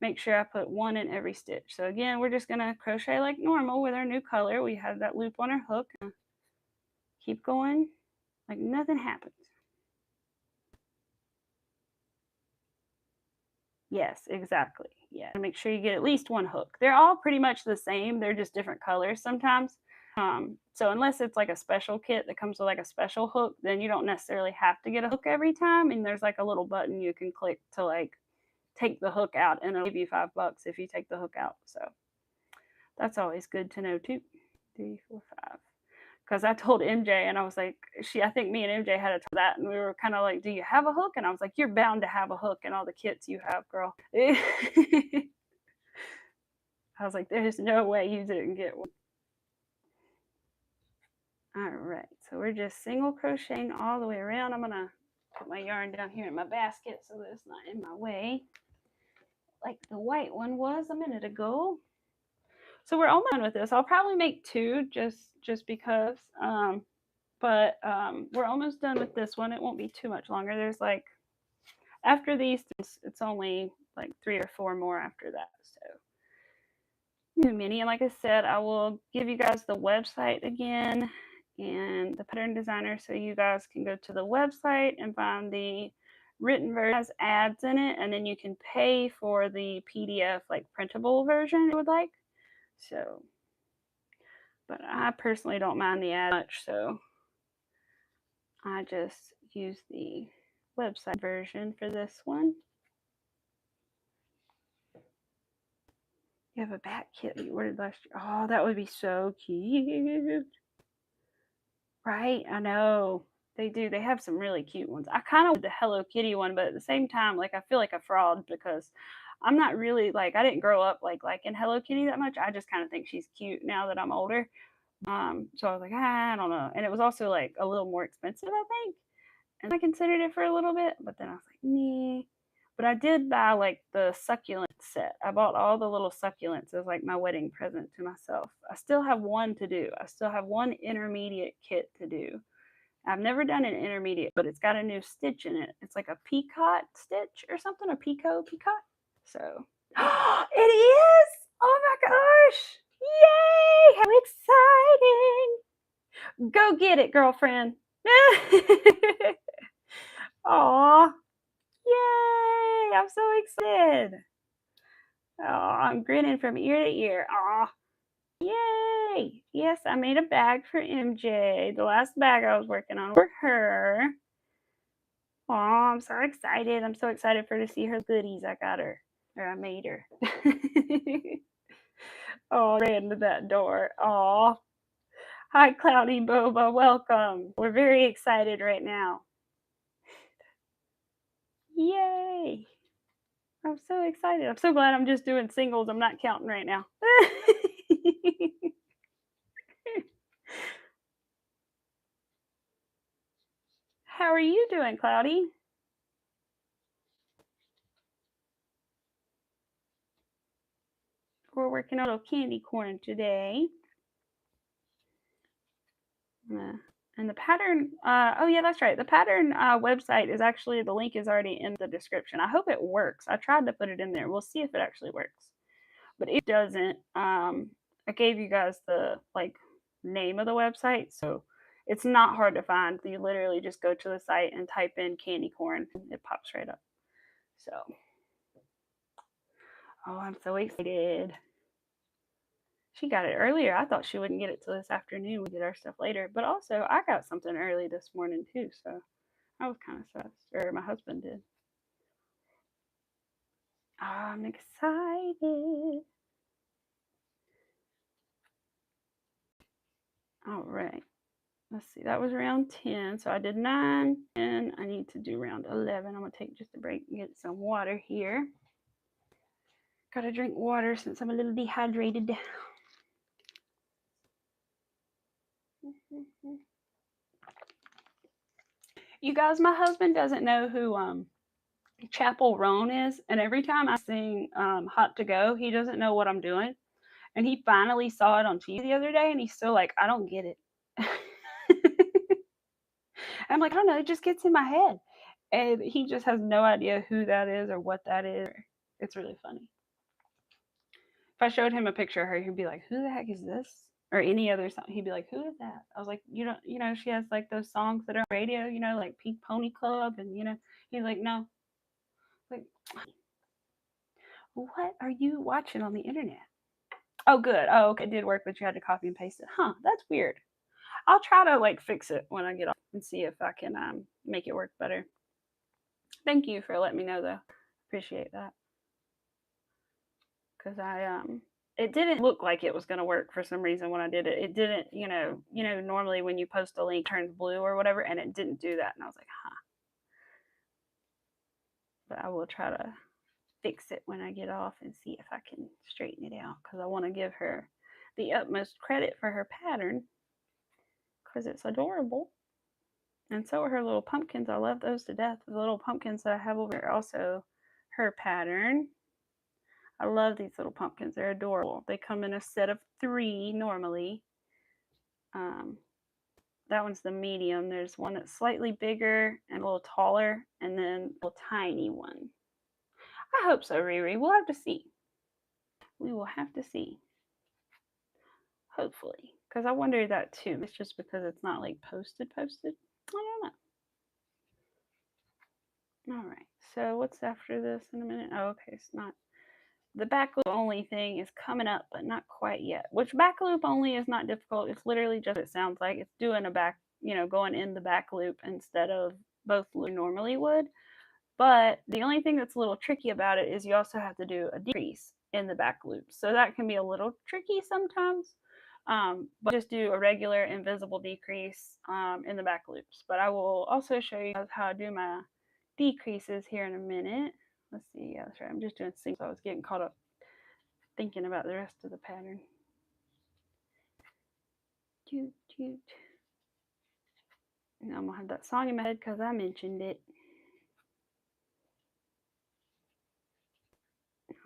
make sure I put 1 in every stitch. So again, we're just going to crochet like normal with our new color. We have that loop on our hook. Keep going like nothing happens. Yes, exactly. Yeah, make sure you get at least 1 hook. They're all pretty much the same. They're just different colors sometimes. So unless it's like a special kit that comes with like a special hook, then you don't necessarily have to get a hook every time. And there's like a little button you can click to like take the hook out, and it'll give you $5 if you take the hook out. So that's always good to know too. 3, 4, 5. Because I told MJ, and I was like, I think me and MJ had a talk that, and we were kind of like, do you have a hook? And I was like, you're bound to have a hook in all the kits you have, girl. I was like, there's no way you didn't get one. All right, so we're just single crocheting all the way around. I'm gonna put my yarn down here in my basket so that it's not in my way, like the white one was a minute ago. So we're almost done with this. I'll probably make 2 just because. But we're almost done with this one. It won't be too much longer. There's like, after these, it's only like 3 or 4 more after that. So mini. And like I said, I will give you guys the website again and the pattern designer, so you guys can go to the website and find the written version has ads in it, and then you can pay for the PDF like printable version you would like. So, but I personally don't mind the ad much, so I just use the website version for this one. You have a bat kit you ordered last year. Oh, that would be so cute. Right? I know. They do. They have some really cute ones. I kind of want the Hello Kitty one, but at the same time, like, I feel like a fraud because I'm not really, like, I didn't grow up, like in Hello Kitty that much. I just kind of think she's cute now that I'm older. So I was like, I don't know. And it was also, like, a little more expensive, I think. And I considered it for a little bit, but then I was like, nah. But I did buy like the succulent set. I bought all the little succulents as like my wedding present to myself. I still have one to do. I still have one intermediate kit to do. I've never done an intermediate, but it's got a new stitch in it. It's like a peacock stitch or something, a peacock. So, it is! Oh my gosh! Yay! How exciting! Go get it, girlfriend. Aw, yay! I'm so excited. Oh, I'm grinning from ear to ear. Aw, yay! Yes, I made a bag for MJ. The last bag I was working on for her. Aw, I'm so excited. I'm so excited for her to see her goodies I got her, or I made her. Oh, I ran to that door. Aw. Hi, Cloudy Boba. Welcome. We're very excited right now. Yay! I'm so excited. I'm so glad I'm just doing singles. I'm not counting right now. How are you doing, Cloudy? We're working on a little candy corn today. And the pattern, oh yeah, that's right. The pattern website is actually, the link is already in the description. I hope it works. I tried to put it in there. We'll see if it actually works. But if it doesn't, I gave you guys the like name of the website, so it's not hard to find. You literally just go to the site and type in candy corn, and it pops right up. So, oh, I'm so excited. She got it earlier. I thought she wouldn't get it till this afternoon. We did our stuff later. But also, I got something early this morning too, so I was kind of stressed. Or my husband did. Oh, I'm excited. All right. Let's see. That was round 10. So I did 9, and I need to do round 11. I'm going to take just a break and get some water here. Got to drink water since I'm a little dehydrated. You guys, my husband doesn't know who Chapel Roan is, and every time I sing Hot to Go, he doesn't know what I'm doing. And he finally saw it on TV the other day, and he's still like, I don't get it. I'm like, I don't know, it just gets in my head. And he just has no idea who that is or what that is. It's really funny. If I showed him a picture of her, he'd be like, who the heck is this? Or any other song. He'd be like, who is that? I was like, she has like those songs that are on radio, like Pink Pony Club. And, he's like, no. Like, what are you watching on the internet? Oh, good. Oh, okay. It did work, but you had to copy and paste it. Huh, that's weird. I'll try to like fix it when I get off and see if I can make it work better. Thank you for letting me know though. Appreciate that. Because it didn't look like it was going to work for some reason when I did it. It didn't, normally when you post a link it turns blue or whatever, and it didn't do that. And I was like, huh. But I will try to fix it when I get off and see if I can straighten it out, because I want to give her the utmost credit for her pattern because it's adorable. And so are her little pumpkins. I love those to death. The little pumpkins that I have over here are also her pattern. I love these little pumpkins. They're adorable. They come in a set of 3 normally. That one's the medium. There's one that's slightly bigger and a little taller, and then a little tiny one. I hope so, Riri. We'll have to see. We will have to see. Hopefully. Because I wonder that too. It's just because it's not like posted. I don't know. All right. So what's after this in a minute? Oh, okay. It's not. The back loop only thing is coming up, but not quite yet. Which back loop only is not difficult. It's literally just what it sounds like. It's doing a back, going in the back loop instead of both loops normally would. But the only thing that's a little tricky about it is you also have to do a decrease in the back loop. So that can be a little tricky sometimes. But just do a regular invisible decrease in the back loops. But I will also show you guys how I do my decreases here in a minute. Let's see. Yeah, that's right. I'm just doing singles. So I was getting caught up thinking about the rest of the pattern. Toot, toot. And I'm going to have that song in my head because I mentioned it.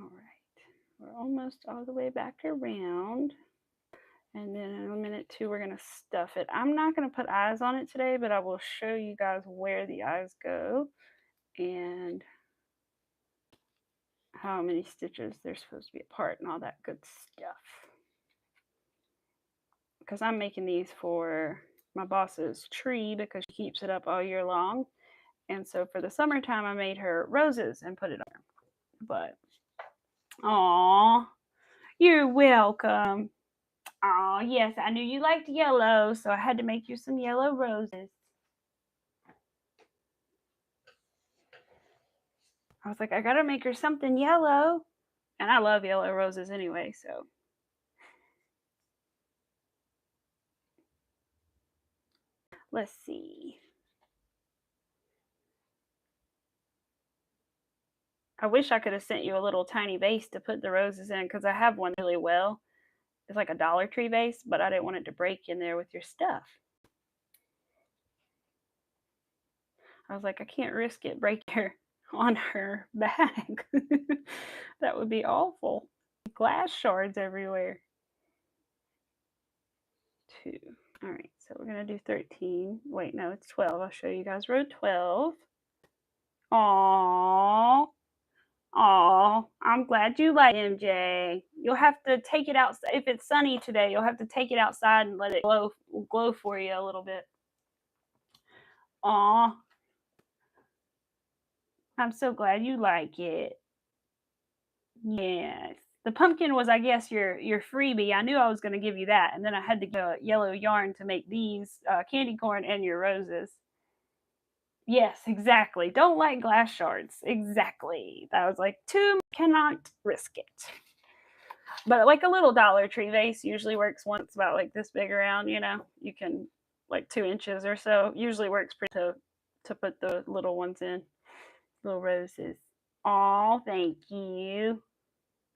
All right. We're almost all the way back around. And then in a minute too, we're going to stuff it. I'm not going to put eyes on it today, but I will show you guys where the eyes go and how many stitches they're supposed to be apart and all that good stuff. Because I'm making these for my boss's tree because she keeps it up all year long. And so for the summertime, I made her roses and put it on her. But, aw, you're welcome. Aw, yes, I knew you liked yellow, so I had to make you some yellow roses. I was like, I gotta make her something yellow. And I love yellow roses anyway, so. Let's see. I wish I could have sent you a little tiny vase to put the roses in because I have one really well. It's like a Dollar Tree vase, but I didn't want it to break in there with your stuff. I was like, I can't risk it breaking on her bag. That would be awful. Glass shards everywhere. 2. All right, so we're going to do 13. Wait, no, it's 12. I'll show you guys row 12. Aww. Aw, I'm glad you like MJ. You'll have to take it outside. If it's sunny today, you'll have to take it outside and let it glow for you a little bit. Aw. I'm so glad you like it. Yes. The pumpkin was, I guess, your freebie. I knew I was going to give you that. And then I had to get yellow yarn to make these candy corn and your roses. Yes, exactly. Don't like glass shards. Exactly. That was like, cannot risk it. But like a little Dollar Tree vase usually works once about like this big around, you can like 2 inches or so. Usually works pretty to put the little ones in. Little roses. Aw, thank you.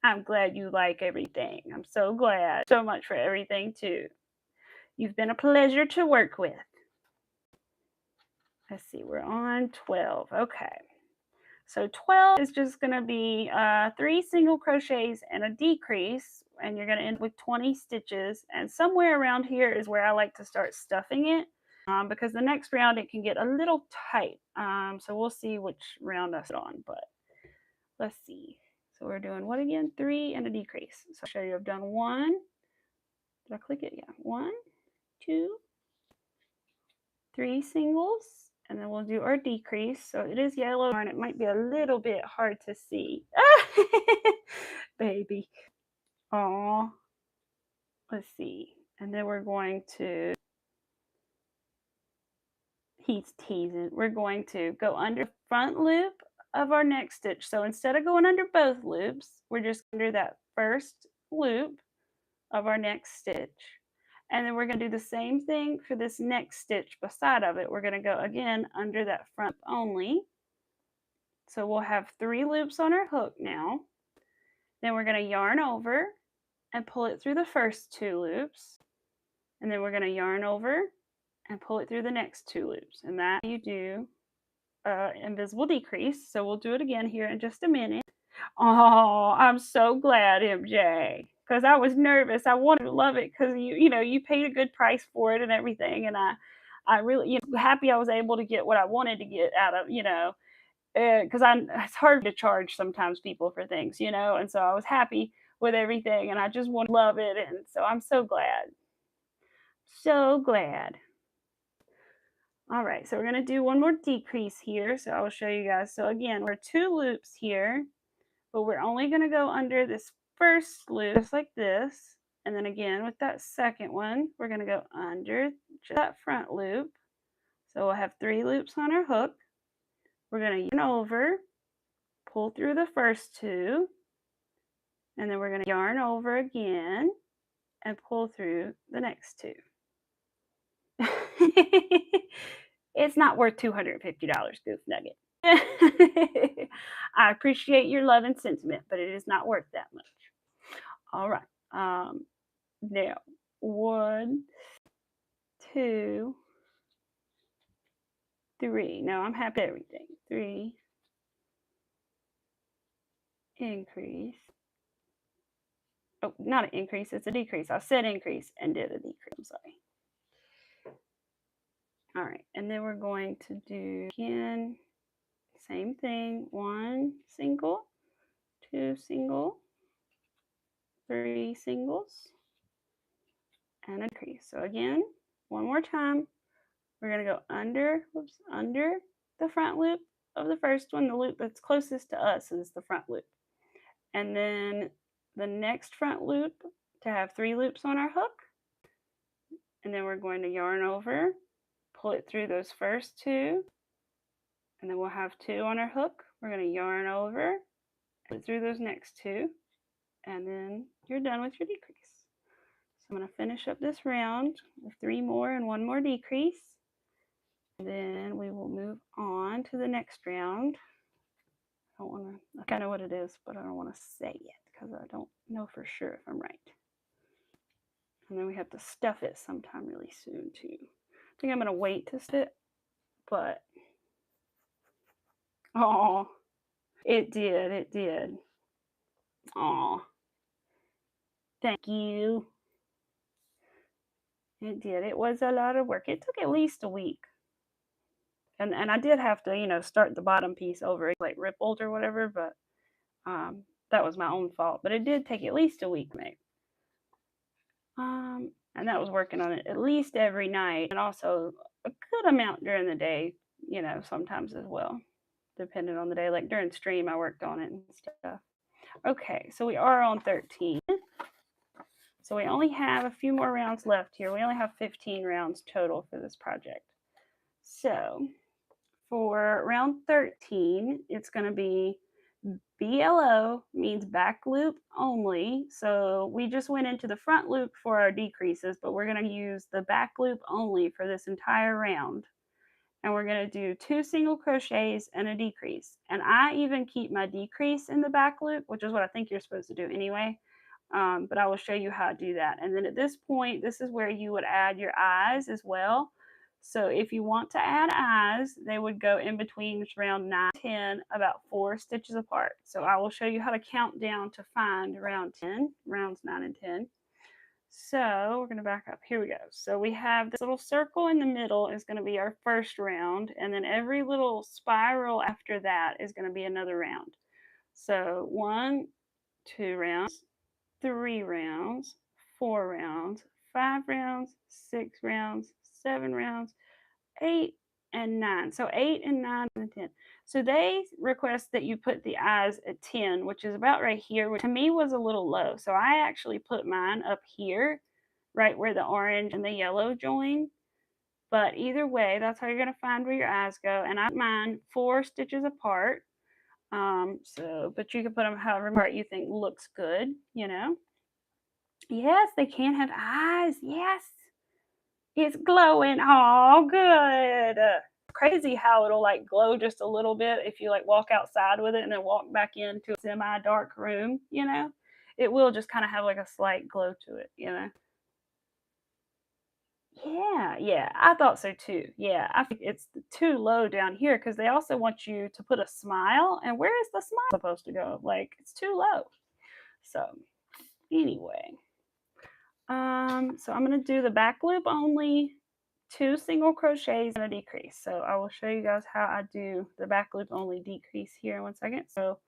I'm glad you like everything. I'm so glad. So much for everything too. You've been a pleasure to work with. Let's see, we're on 12. Okay. So 12 is just going to be 3 single crochets and a decrease, and you're going to end with 20 stitches. And somewhere around here is where I like to start stuffing it, because the next round it can get a little tight. So we'll see which round I sit on, but let's see. So we're doing what again? 3 and a decrease. So I'll show you. I've done 1. Did I click it? Yeah. 1, 2, 3 singles, and then we'll do our decrease. So it is yellow, and it might be a little bit hard to see. Baby. Aw. Let's see. And then we're going to, he's teasing, we're going to go under the front loop of our next stitch. So instead of going under both loops, we're just under that first loop of our next stitch. And then we're going to do the same thing for this next stitch beside of it. We're going to go again under that front only. So we'll have 3 loops on our hook now. Then we're going to yarn over and pull it through the first 2 loops. And then we're going to yarn over and pull it through the next 2 loops. And that you do invisible decrease. So we'll do it again here in just a minute. Oh, I'm so glad, MJ, because I was nervous. I wanted to love it because you paid a good price for it and everything, and I really happy I was able to get what I wanted to get out of because it's hard to charge sometimes people for things, and so I was happy with everything, and I just want to love it, and so I'm so glad, so glad. All right, so we're gonna do one more decrease here, so I will show you guys. So again, we're 2 loops here. But we're only going to go under this first loop, just like this. And then again, with that second one, we're going to go under that front loop. So we'll have 3 loops on our hook. We're going to yarn over, pull through the first 2, and then we're going to yarn over again and pull through the next 2. It's not worth $250, Goof Nugget. I appreciate your love and sentiment, but it is not worth that much. All right. Now, 1, 2, 3. Now I'm happy with everything. 3, increase. Oh, not an increase, it's a decrease. I said increase and did a decrease. I'm sorry. All right, and then we're going to do again, same thing. 1 single, 2 single, 3 singles, and a decrease. So again, one more time, we're going to go under the front loop of the first one. The loop that's closest to us is the front loop. And then the next front loop to have 3 loops on our hook. And then we're going to yarn over, pull it through those first 2, and then we'll have 2 on our hook. We're going to yarn over, pull it through those next 2, and then you're done with your decrease. So I'm going to finish up this round with 3 more and 1 more decrease. And then we will move on to the next round. I kind of know what it is, but I don't want to say it because I don't know for sure if I'm right. And then we have to stuff it sometime really soon too. I think I'm going to wait to sit, but oh, it did. Oh, thank you. It did. It was a lot of work. It took at least a week. And I did have to, start the bottom piece over, like rippled or whatever, but that was my own fault. But it did take at least a week, mate. And that was working on it at least every night, and also a good amount during the day, sometimes as well, depending on the day. Like during stream, I worked on it and stuff. Okay, so we are on 13. So we only have a few more rounds left here. We only have 15 rounds total for this project. So for round 13, it's going to be BLO, means back loop only. So we just went into the front loop for our decreases, but we're going to use the back loop only for this entire round. And we're going to do 2 single crochets and a decrease. And I even keep my decrease in the back loop, which is what I think you're supposed to do anyway. But I will show you how to do that. And then at this point, this is where you would add your eyes as well. So if you want to add eyes, they would go in between round 9 and 10, about 4 stitches apart. So I will show you how to count down to find round 10, rounds 9 and 10. So we're going to back up. Here we go. So we have this little circle in the middle is going to be our first round, and then every little spiral after that is going to be another round. So 1, 2 rounds, 3 rounds, 4 rounds, 5 rounds, 6 rounds, 7 rounds, 8 and 9. So 8 and 9 and 10. So they request that you put the eyes at 10, which is about right here, which to me was a little low. So I actually put mine up here, right where the orange and the yellow join. But either way, that's how you're going to find where your eyes go. And I put mine 4 stitches apart. But you can put them however part you think looks good, you know. Yes, they can have eyes. Yes. It's glowing. Oh, good. Crazy how it'll like glow just a little bit if you like walk outside with it and then walk back into a semi-dark room, you know. It will just kind of have like a slight glow to it, you know. Yeah, I thought so too. Yeah, I think it's too low down here because they also want you to put a smile, and where is the smile supposed to go? Like, it's too low. So anyway, so I'm gonna do the back loop only, 2 single crochets and a decrease. So I will show you guys how I do the back loop only decrease here in 1 second. So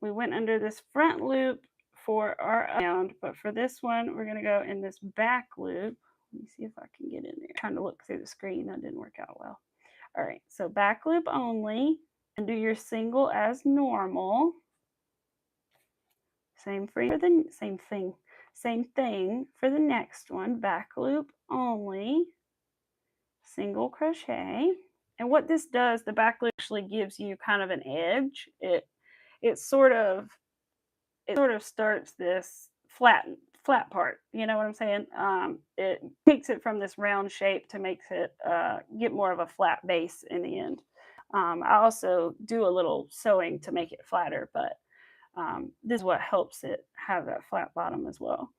we went under this front loop for our round, but for this one, we're gonna go in this back loop. Let me see if I can get in there. I'm trying to look through the screen, that didn't work out well. All right, so back loop only, and do your single as normal. Same thing for the next one. Back loop only, single crochet. And what this does, the back loop actually gives you kind of an edge. It sort of starts this flat part. You know what I'm saying? It takes it from this round shape to makes it get more of a flat base in the end. I also do a little sewing to make it flatter, but this is what helps it have that flat bottom as well.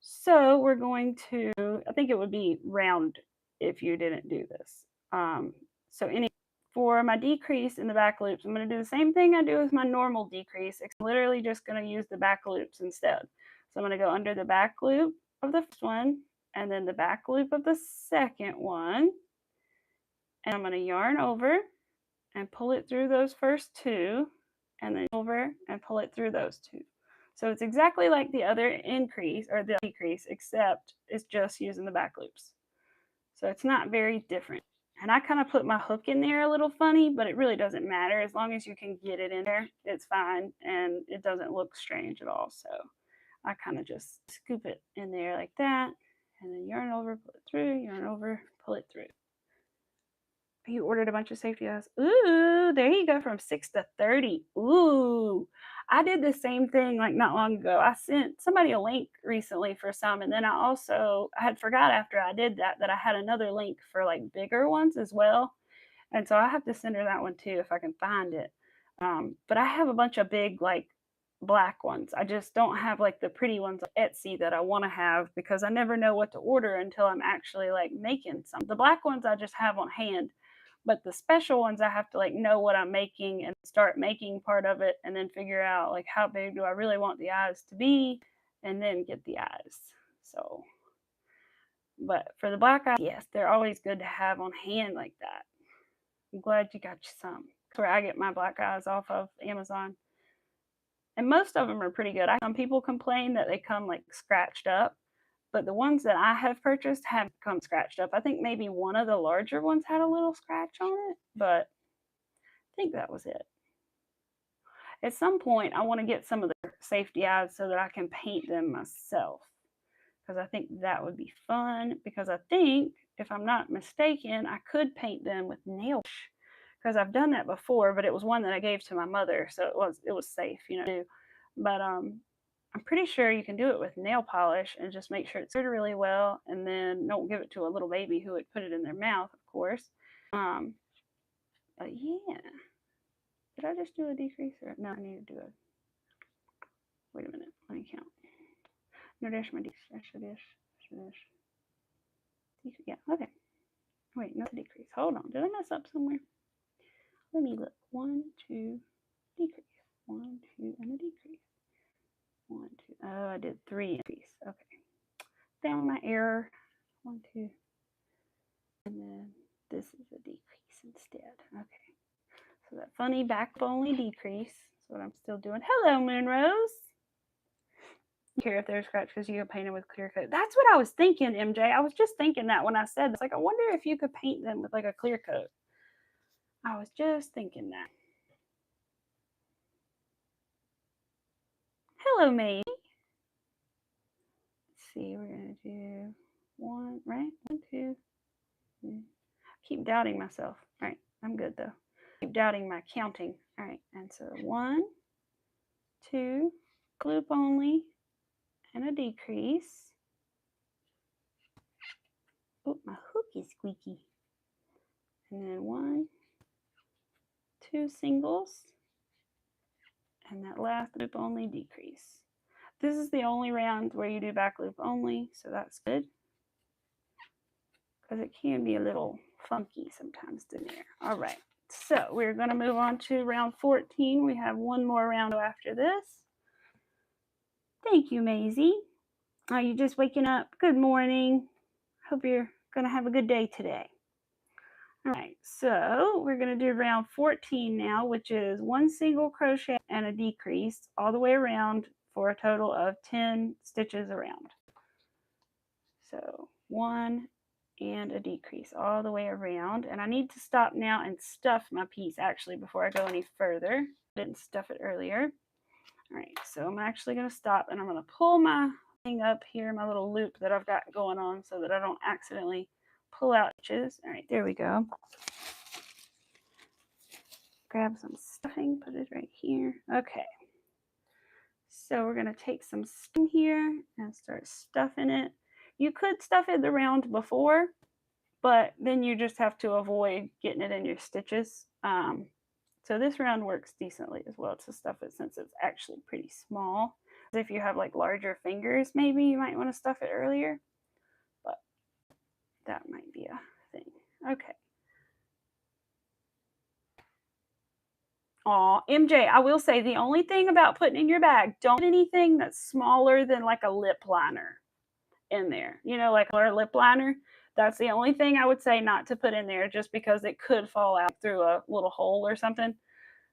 So we're going to, I think it would be round if you didn't do this. For my decrease in the back loops, I'm going to do the same thing I do with my normal decrease. I'm literally just going to use the back loops instead. So I'm going to go under the back loop of the first one, and then the back loop of the second one. And I'm going to yarn over and pull it through those first 2, and then over and pull it through those 2. So it's exactly like the other increase or the decrease, except it's just using the back loops. So it's not very different. And I kind of put my hook in there a little funny, but it really doesn't matter. As long as you can get it in there, it's fine, and it doesn't look strange at all. So I kind of just scoop it in there like that, and then yarn over, pull it through, yarn over, pull it through. You ordered a bunch of safety eyes. Ooh, there you go, from 6 to 30. Ooh, I did the same thing like not long ago. I sent somebody a link recently for some, and then I had forgot after I did that I had another link for like bigger ones as well. And so I have to send her that one too if I can find it. But I have a bunch of big like black ones. I just don't have like the pretty ones on Etsy that I want to have because I never know what to order until I'm actually like making some. The black ones I just have on hand. But the special ones, I have to like know what I'm making and start making part of it, and then figure out like how big do I really want the eyes to be, and then get the eyes. So, but for the black eyes, yes, they're always good to have on hand like that. I'm glad you got you some. That's where I get my black eyes off of Amazon. And most of them are pretty good. Some people complain that they come like scratched up, but the ones that I have purchased haven't come scratched up. I think maybe one of the larger ones had a little scratch on it, but I think that was it. At some point, I want to get some of the safety eyes so that I can paint them myself, because I think that would be fun. Because I think, if I'm not mistaken, I could paint them with nail polish, because I've done that before, but it was one that I gave to my mother, so it was safe, you know. But I'm pretty sure you can do it with nail polish and just make sure it's cured really well, and then don't give it to a little baby who would put it in their mouth, of course. But yeah. Did I just do a decrease? Or no, I need to do a. Wait a minute. Let me count. No dash my dash dash dash dash. Yeah, okay. Wait, no decrease. Hold on. Did I mess up somewhere? Let me look. 1, 2, decrease. 1, 2, and a decrease. 1, 2. Oh, I did 3 increase. Okay. Found my error. 1, 2. And then this is a decrease instead. Okay. So that funny back only decrease is what I'm still doing. Hello, Moonrose. Care if they're scratched because you can paint them with clear coat. That's what I was thinking, MJ. I was just thinking that when I said this. Like, I wonder if you could paint them with like a clear coat. I was just thinking that. Hello, May. Let's see, we're gonna do 1, right? 1, 2, 3. Keep doubting myself. All right, I'm good though. Keep doubting my counting. All right, and so 1, 2, loop only, and a decrease. Oh, my hook is squeaky. And then 1, 2 singles, and that last loop only decrease. This is the only round where you do back loop only, so that's good. Because it can be a little funky sometimes in there. All right, so we're going to move on to round 14. We have one more round after this. Thank you, Maisie. Are you just waking up? Good morning. Hope you're going to have a good day today. All right, so we're going to do round 14 now, which is 1 single crochet and a decrease all the way around for a total of 10 stitches around. So 1 and a decrease all the way around. And I need to stop now and stuff my piece actually before I go any further. I didn't stuff it earlier. All right, so I'm actually going to stop and I'm going to pull my thing up here, my little loop that I've got going on so that I don't accidentally pull out stitches. All right, there we go. Grab some stuffing, put it right here. Okay. So we're going to take some stuffing here and start stuffing it. You could stuff it around before, but then you just have to avoid getting it in your stitches. So this round works decently as well to stuff it since it's actually pretty small. If you have like larger fingers, maybe you might want to stuff it earlier, but that might be a thing. Okay. Aw, MJ, I will say the only thing about putting in your bag, don't put anything that's smaller than like a lip liner in there. You know, like a lip liner. That's the only thing I would say not to put in there just because it could fall out through a little hole or something.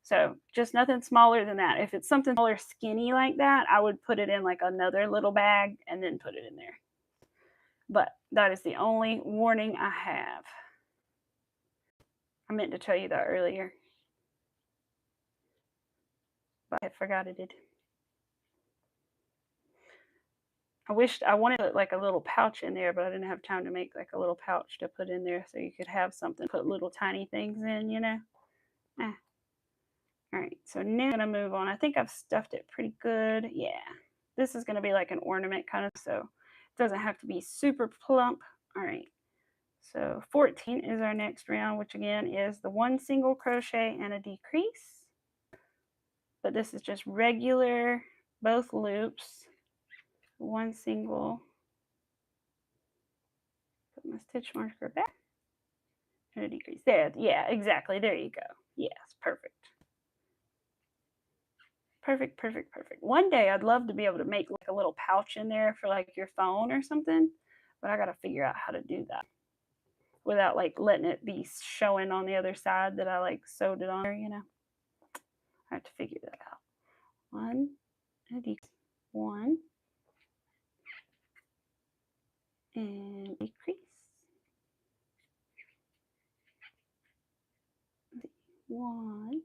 So just nothing smaller than that. If it's something smaller, skinny like that, I would put it in like another little bag and then put it in there. But that is the only warning I have. I meant to tell you that earlier, but I forgot it. I wanted like a little pouch in there, but I didn't have time to make like a little pouch to put in there so you could have something to put little tiny things in, you know. All right, so now I'm gonna move on. I think I've stuffed it pretty good. Yeah, this is gonna be like an ornament kind of, so it doesn't have to be super plump. All right, so 14 is our next round, which again is the 1 single crochet and a decrease. But this is just regular, both loops, 1 single. Put my stitch marker back and a decrease. There, yeah, exactly. There you go. Yes, perfect. Perfect, perfect, perfect. One day I'd love to be able to make like a little pouch in there for like your phone or something, but I got to figure out how to do that without like letting it be showing on the other side that I like sewed it on there, you know. I have to figure that out. 1 and a decrease. 1 and decrease. 1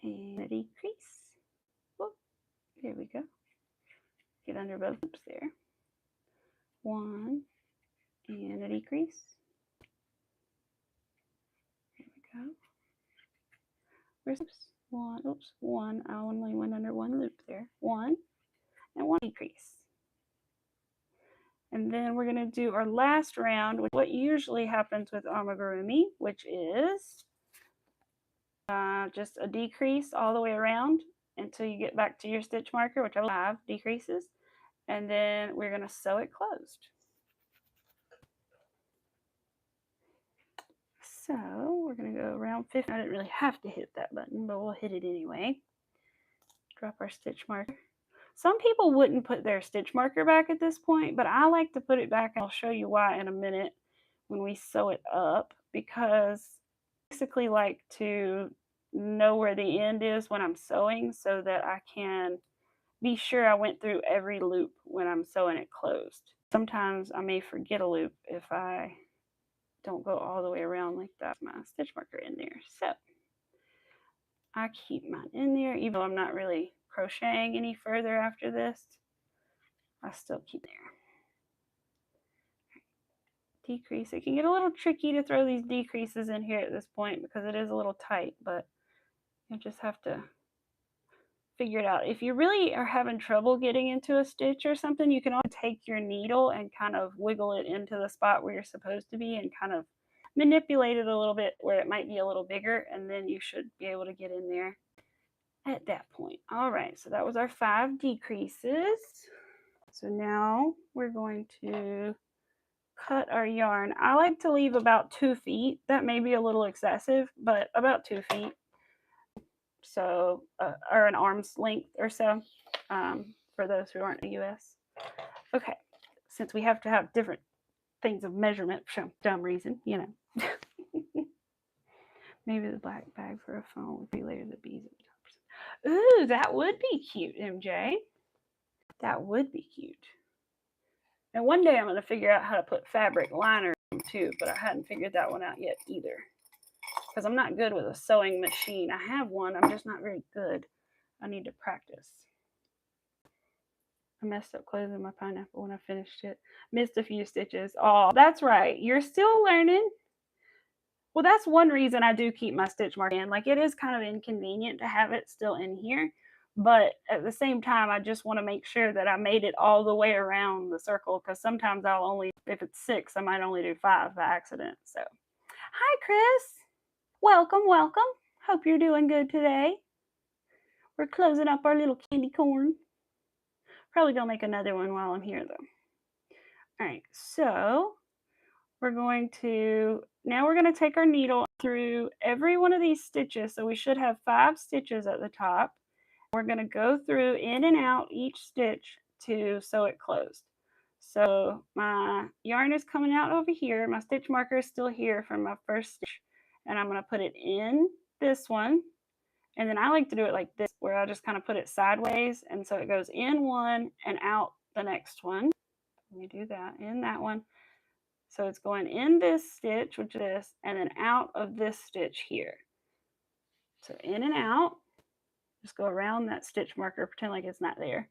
and a decrease. Whoop, there we go. Get under both loops there. 1 and a decrease. There we go. Where's one? Oops, 1. I only went under 1 loop there. 1 and 1 decrease. And then we're going to do our last round, with what usually happens with amigurumi, which is just a decrease all the way around until you get back to your stitch marker, which I will have decreases. and then we're going to sew it closed. So we're going to go around 50. I didn't really have to hit that button, but we'll hit it anyway. Drop our stitch marker. Some people wouldn't put their stitch marker back at this point, but I like to put it back. I'll show you why in a minute when we sew it up, because I basically like to know where the end is when I'm sewing so that I can be sure I went through every loop when I'm sewing it closed. Sometimes I may forget a loop if I don't go all the way around like that. My stitch marker in there. So I keep mine in there, even though I'm not really crocheting any further after this. I still keep there. Decrease. It can get a little tricky to throw these decreases in here at this point because it is a little tight, but you just have to figure it out. If you really are having trouble getting into a stitch or something, you can also take your needle and kind of wiggle it into the spot where you're supposed to be and kind of manipulate it a little bit where it might be a little bigger, and then you should be able to get in there at that point. All right, so that was our 5 decreases. So now we're going to cut our yarn. I like to leave about 2 feet. That may be a little excessive, but about 2 feet. So, or an arm's length or so, for those who aren't in the US. Okay, since we have to have different things of measurement for some dumb reason, you know. Maybe the black bag for a phone with 3 layers of beads at the top. Ooh, that would be cute, MJ. That would be cute. And one day I'm going to figure out how to put fabric liners in too, but I hadn't figured that one out yet either. Because I'm not good with a sewing machine. I have one, I'm just not very good. I need to practice. I messed up closing my pineapple when I finished it. Missed a few stitches. Oh, that's right. You're still learning. Well, that's one reason I do keep my stitch mark in. Like, it is kind of inconvenient to have it still in here, but at the same time, I just want to make sure that I made it all the way around the circle, because sometimes I'll only, if it's 6, I might only do 5 by accident. So, hi, Chris. Welcome, welcome. Hope you're doing good today. We're closing up our little candy corn. Probably gonna make another one while I'm here, though. All right, so we're going to take our needle through every one of these stitches. So we should have 5 stitches at the top. We're going to go through in and out each stitch to sew it closed. So my yarn is coming out over here. My stitch marker is still here from my first stitch, and I'm going to put it in this one. And then I like to do it like this, where I just kind of put it sideways, and so it goes in one and out the next one. Let me do that in that one. So it's going in this stitch, which is this, and then out of this stitch here. So in and out, just go around that stitch marker, pretend like it's not there.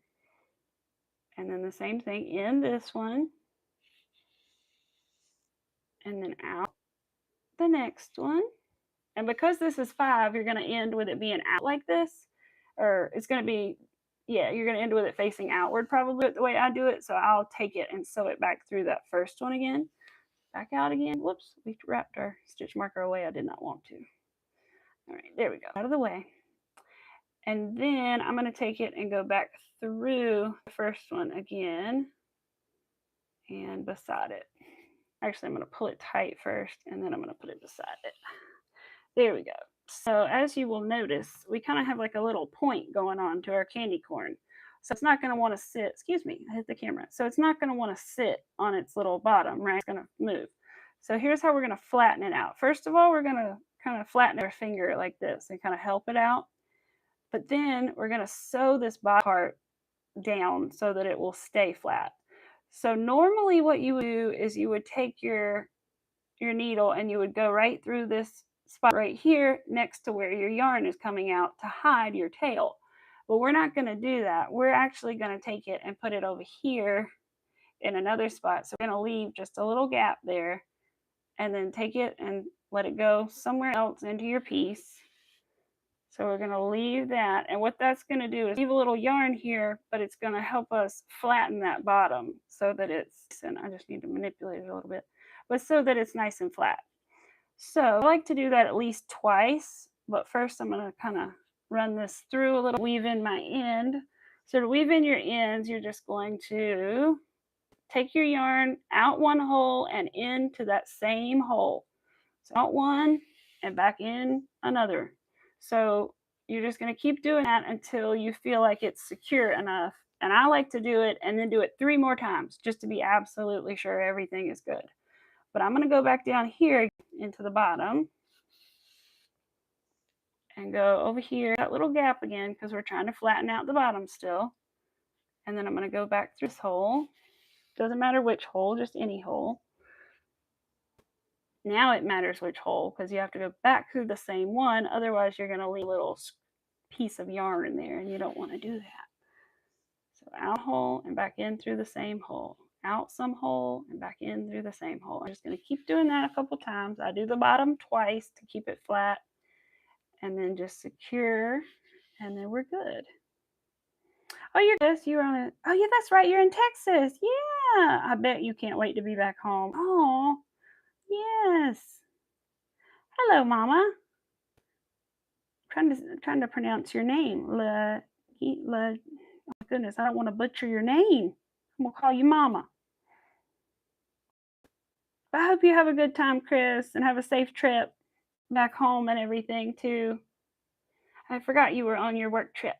And then the same thing in this one, and then out the next one. And because this is 5, you're going to end with it being out like this, or it's going to be, yeah, you're going to end with it facing outward probably the way I do it. So I'll take it and sew it back through that first one again. Back out again. Whoops, we wrapped our stitch marker away. I did not want to. All right, there we go. Out of the way. And then I'm going to take it and go back through the first one again and beside it. Actually, I'm going to pull it tight first, and then I'm going to put it beside it. There we go. So as you will notice, we kind of have like a little point going on to our candy corn. So it's not going to want to sit, excuse me, I hit the camera. So it's not going to want to sit on its little bottom, right? It's going to move. So here's how we're going to flatten it out. First of all, we're going to kind of flatten our finger like this and kind of help it out. But then we're going to sew this bottom part down so that it will stay flat. So normally what you would do is you would take your needle and you would go right through this spot right here next to where your yarn is coming out to hide your tail. But we're not going to do that. We're actually going to take it and put it over here in another spot. So we're going to leave just a little gap there, and then take it and let it go somewhere else into your piece. So we're going to leave that, and what that's going to do is leave a little yarn here, but it's going to help us flatten that bottom so that it's, and I just need to manipulate it a little bit, but so that it's nice and flat. So I like to do that at least twice, but first I'm going to kind of run this through a little, weave in my end. So to weave in your ends, you're just going to take your yarn out one hole and into that same hole. So out one and back in another. So you're just going to keep doing that until you feel like it's secure enough. And I like to do it and then do it 3 more times just to be absolutely sure everything is good. But I'm going to go back down here into the bottom and go over here, that little gap again, because we're trying to flatten out the bottom still. And then I'm going to go back through this hole. Doesn't matter which hole, just any hole. Now it matters which hole because you have to go back through the same one. Otherwise, you're going to leave a little piece of yarn in there, and you don't want to do that. So out hole and back in through the same hole. Out some hole and back in through the same hole. I'm just going to keep doing that a couple times. I do the bottom twice to keep it flat, and then just secure, and then we're good. Oh, you're on it. Oh, yeah, that's right. You're in Texas. Yeah. I bet you can't wait to be back home. Oh, yes. Hello, Mama. Trying to pronounce your name. Oh, my goodness, I don't want to butcher your name. I'm going to call you Mama. But I hope you have a good time, Chris, and have a safe trip back home and everything, too. I forgot you were on your work trip.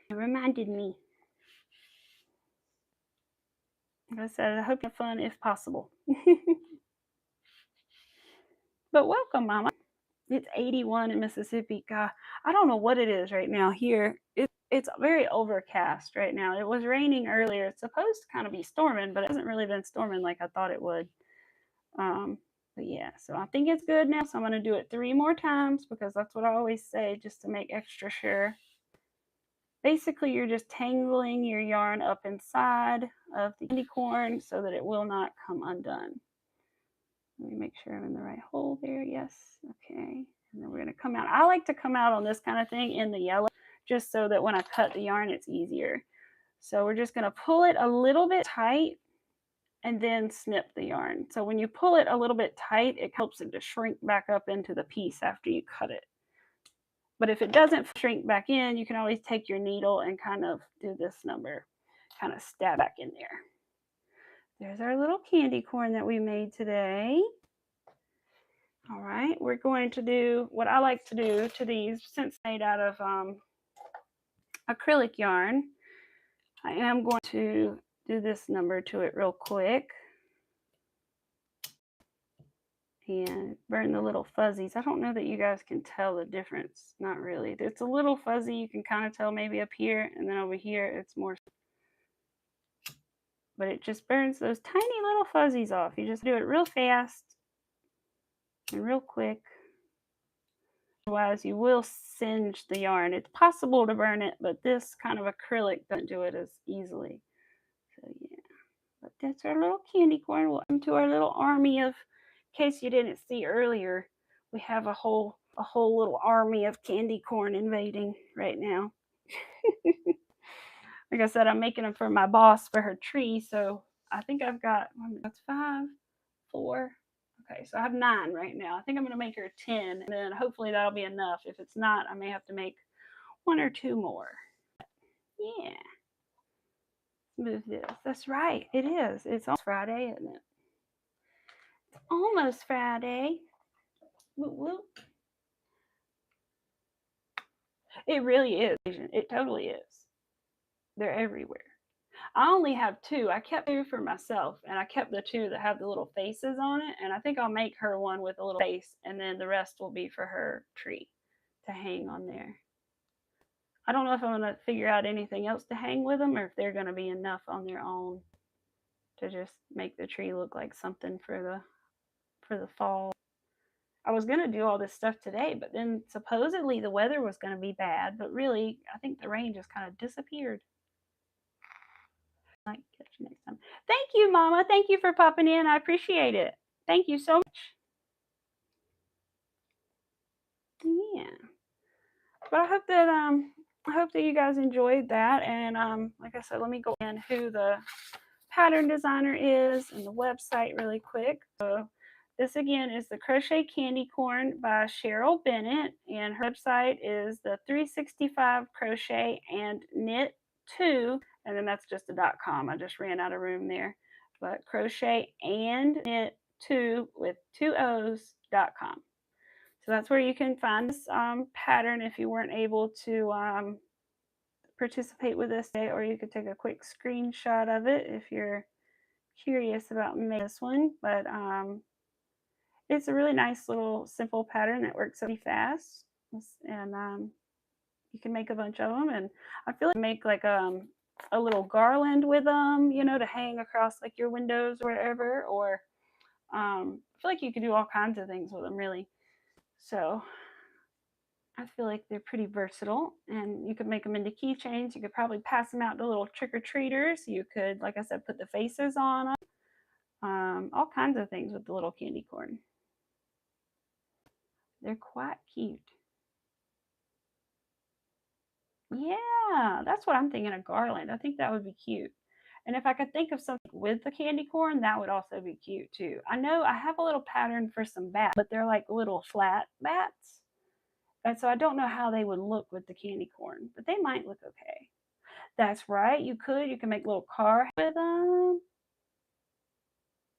It reminded me. Like I said, I hope you have fun if possible. But welcome, Mama. It's 81 in Mississippi. God, I don't know what it is right now here. It's very overcast right now. It was raining earlier. It's supposed to kind of be storming, but it hasn't really been storming like I thought it would. But yeah, so I think it's good now. So I'm going to do it 3 more times because that's what I always say, just to make extra sure. Basically, you're just tangling your yarn up inside of the candy corn so that it will not come undone. Let me make sure I'm in the right hole there. Yes. Okay. And then we're going to come out. I like to come out on this kind of thing in the yellow just so that when I cut the yarn, it's easier. So we're just going to pull it a little bit tight and then snip the yarn. So when you pull it a little bit tight, it helps it to shrink back up into the piece after you cut it. But if it doesn't shrink back in, you can always take your needle and kind of do this number, kind of stab back in there. There's our little candy corn that we made today. All right, we're going to do what I like to do to these, since made out of acrylic yarn. I am going to do this number to it real quick and burn the little fuzzies. I don't know that you guys can tell the difference. Not really. It's a little fuzzy. You can kind of tell maybe up here, and then over here it's more. But it just burns those tiny little fuzzies off. You just do it real fast and real quick. Otherwise, you will singe the yarn. It's possible to burn it, but this kind of acrylic doesn't do it as easily. So yeah, but that's our little candy corn. Welcome to our little army of, in case you didn't see earlier, we have a whole little army of candy corn invading right now. Like I said, I'm making them for my boss for her tree, so I think I've got, that's 5, 4. Okay, so I have 9 right now. I think I'm going to make her 10, and then hopefully that'll be enough. If it's not, I may have to make 1 or 2 more. Yeah. Move this. That's right. It is. It's almost Friday, isn't it? It's almost Friday. Whoop, whoop. It really is. It totally is. They're everywhere. I only have 2. I kept 2 for myself, and I kept the 2 that have the little faces on it, and I think I'll make her one with a little face, and then the rest will be for her tree to hang on there. I don't know if I'm going to figure out anything else to hang with them, or if they're going to be enough on their own to just make the tree look like something for the fall. I was going to do all this stuff today, but then supposedly the weather was going to be bad, but really, I think the rain just kind of disappeared. Might catch you next time. Thank you, Mama. Thank you for popping in. I appreciate it. Thank you so much. Yeah. But I hope that you guys enjoyed that. And like I said, let me go in who the pattern designer is and the website really quick. So This again is the Crochet Candy Corn by Cheryl Bennett, and her website is the 365 Crochet and Knit 2, and then that's just a .com. I just ran out of room there. But Crochet and Knit 2 with 2 O's.com. So that's where you can find this pattern if you weren't able to participate with us today, or you could take a quick screenshot of it if you're curious about making this one. But it's a really nice little simple pattern that works really fast, and you can make a bunch of them. And I feel like make like a little garland with them, you know, to hang across like your windows or wherever. Or I feel like you could do all kinds of things with them, really. So I feel like they're pretty versatile, and you could make them into keychains. You could probably pass them out to little trick-or-treaters. You could, like I said, put the faces on them. All kinds of things with the little candy corn. They're quite cute. Yeah, that's what I'm thinking, a garland. I think that would be cute. And if I could think of something with the candy corn, that would also be cute too. I know I have a little pattern for some bats, but they're like little flat bats. And so I don't know how they would look with the candy corn, but they might look okay. That's right, you can make little car with them.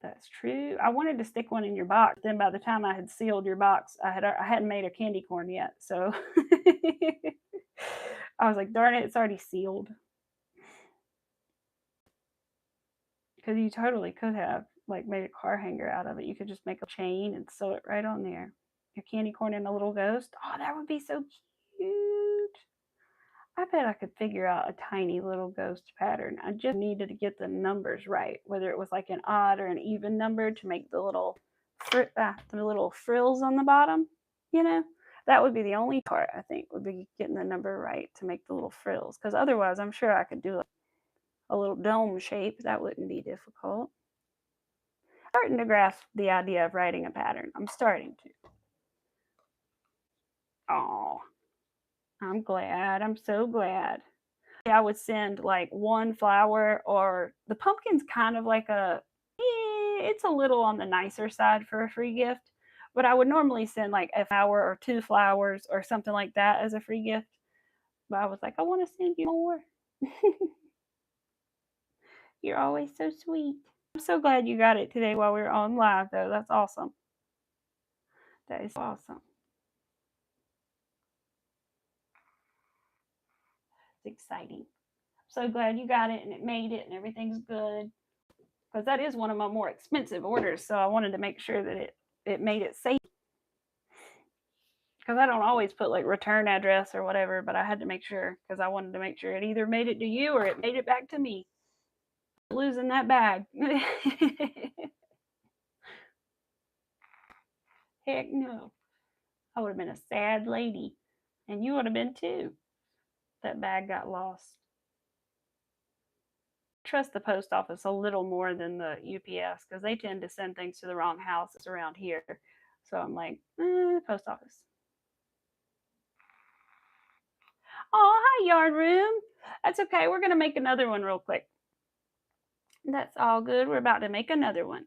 That's true. I wanted to stick one in your box. Then by the time I had sealed your box, I hadn't made a candy corn yet. So I was like, darn it, it's already sealed. Because you totally could have like made a car hanger out of it. You could just make a chain and sew it right on there. Your candy corn and a little ghost. Oh, that would be so cute. I bet I could figure out a tiny little ghost pattern. I just needed to get the numbers right, whether it was like an odd or an even number to make the little frills on the bottom, you know? That would be the only part, I think, would be getting the number right to make the little frills. Because otherwise, I'm sure I could do a little dome shape. That wouldn't be difficult. I'm starting to grasp the idea of writing a pattern. I'm starting to. Oh, I'm glad. I'm so glad. I would send like one flower, or the pumpkin's kind of like it's a little on the nicer side for a free gift, but I would normally send like a flower or 2 flowers or something like that as a free gift. But I was like, I want to send you more. You're always so sweet. I'm so glad you got it today while we were on live, though. That's awesome. That is awesome. It's exciting. So glad you got it and it made it and everything's good, because that is one of my more expensive orders, so I wanted to make sure that it made it safe, because I don't always put like return address or whatever, but I had to make sure, because I wanted to make sure it either made it to you or it made it back to me. Losing that bag. Heck no. I would have been a sad lady, and you would have been too. That bag got lost. Trust the post office a little more than the UPS, because they tend to send things to the wrong houses around here. So I'm like, post office. Oh, hi, yard room. That's okay. We're going to make another one real quick. That's all good. We're about to make another one.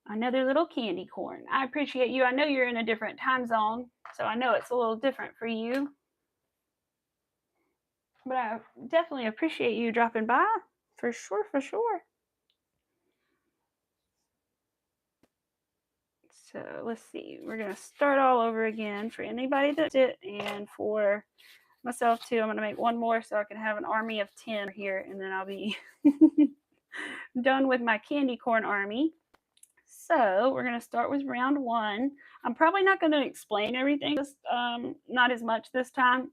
Another little candy corn. I appreciate you. I know you're in a different time zone, so I know it's a little different for you. But I definitely appreciate you dropping by. For sure, for sure. So let's see. We're going to start all over again for anybody that did it, and for myself too. I'm going to make one more so I can have an army of 10 here, and then I'll be done with my candy corn army. So we're going to start with round 1. I'm probably not going to explain everything, just not as much this time.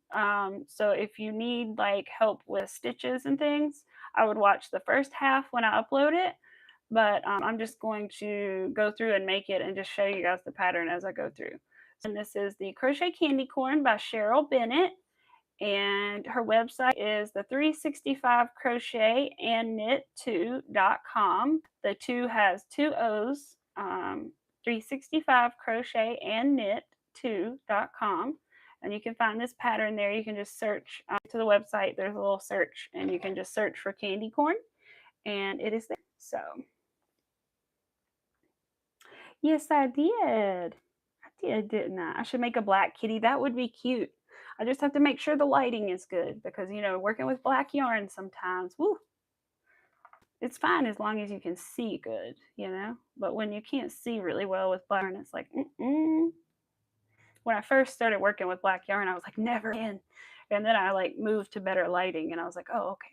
So if you need like help with stitches and things, I would watch the first half when I upload it. But I'm just going to go through and make it and just show you guys the pattern as I go through. And this is the Crochet Candy Corn by Cheryl Bennett. And her website is the 365 crochet and knit 2.com. The 2 has 2 O's. 365 crochet and knit 2.com. And you can find this pattern there. You can just search to the website. There's a little search, and you can just search for candy corn, and it is there. So Yes, I did. I did, didn't I? I should make a black kitty. That would be cute. I just have to make sure the lighting is good because, working with black yarn sometimes, woo, it's fine as long as you can see good. But when you can't see really well with black yarn, it's like, mm-mm. When I first started working with black yarn, I was like, never in. And then I like moved to better lighting and I was like, oh, okay.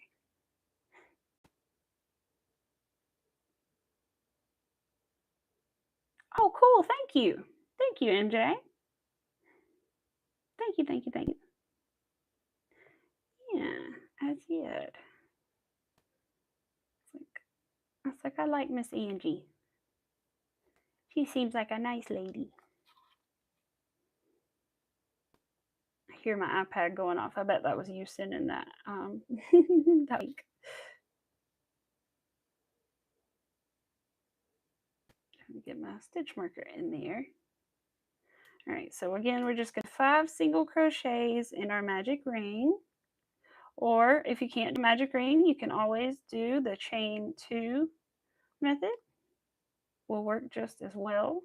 Oh, cool. Thank you. Thank you, MJ. Thank you, thank you, thank you. Yeah, I did. It's like I like Miss Angie. She seems like a nice lady. I hear my iPad going off. I bet that was you sending that. That link. Trying to get my stitch marker in there. All right, so again, we're just going to 5 single crochets in our magic ring. Or if you can't do magic ring, you can always do the chain 2 method. Will work just as well.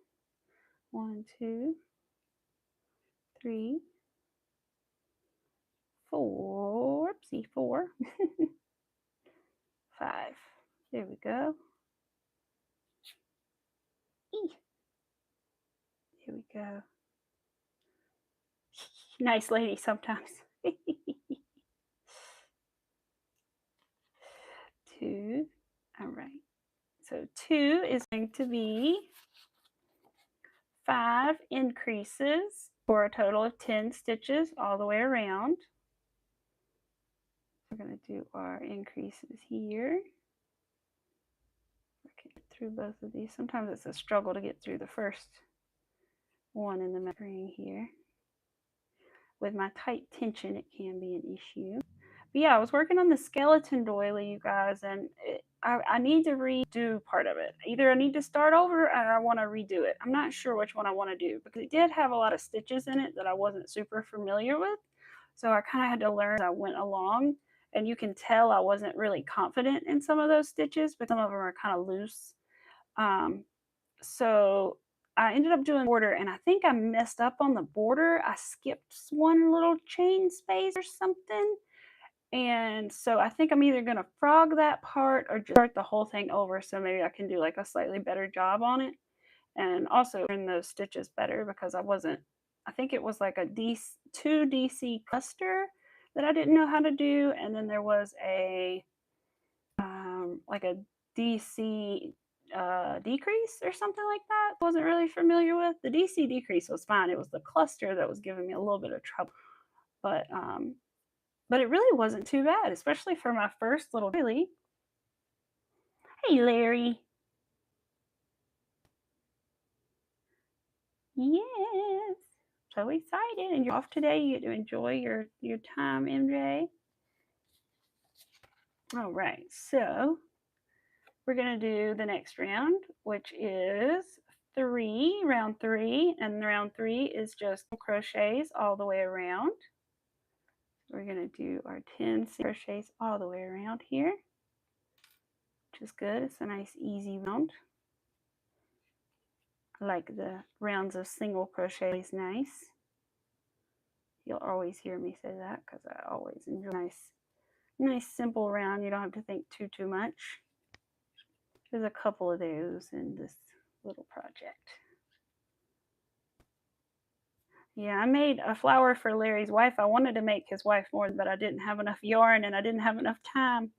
1, 2, 3, 4. Oopsie, 4. 5. There we go. Here we go. Nice lady sometimes. 2. All right. So 2 is going to be 5 increases for a total of 10 stitches all the way around. We're going to do our increases here. I can get through both of these. Sometimes it's a struggle to get through the first one in the ring here. With my tight tension, it can be an issue. But yeah, I was working on the skeleton doily, you guys, and I need to redo part of it. Either I need to start over or I want to redo it. I'm not sure which one I want to do because it did have a lot of stitches in it that I wasn't super familiar with. So I kind of had to learn as I went along. And you can tell I wasn't really confident in some of those stitches, but some of them are kind of loose. So I ended up doing border, and I think I messed up on the border. I skipped one little chain space or something. And so I think I'm either going to frog that part or just start the whole thing over so maybe I can do like a slightly better job on it. And also in those stitches better because I think it was like a 2 DC cluster that I didn't know how to do. And then there was like a DC decrease or something like that. Wasn't really familiar with. The DC decrease was fine. It was the cluster that was giving me a little bit of trouble. But it really wasn't too bad, especially for my first little doily. Hey, Larry. Yes. So excited. And you're off today. You get to enjoy your time, MJ. All right. So we're going to do the next round, which is round 3. And round 3 is just crochets all the way around. We're going to do our 10 crochets all the way around here, which is good. It's a nice easy round. I like the rounds of single crochet is nice. You'll always hear me say that because I always enjoy nice simple round. You don't have to think too much. There's a couple of those in this little project. Yeah, I made a flower for Larry's wife. I wanted to make his wife more, but I didn't have enough yarn and I didn't have enough time.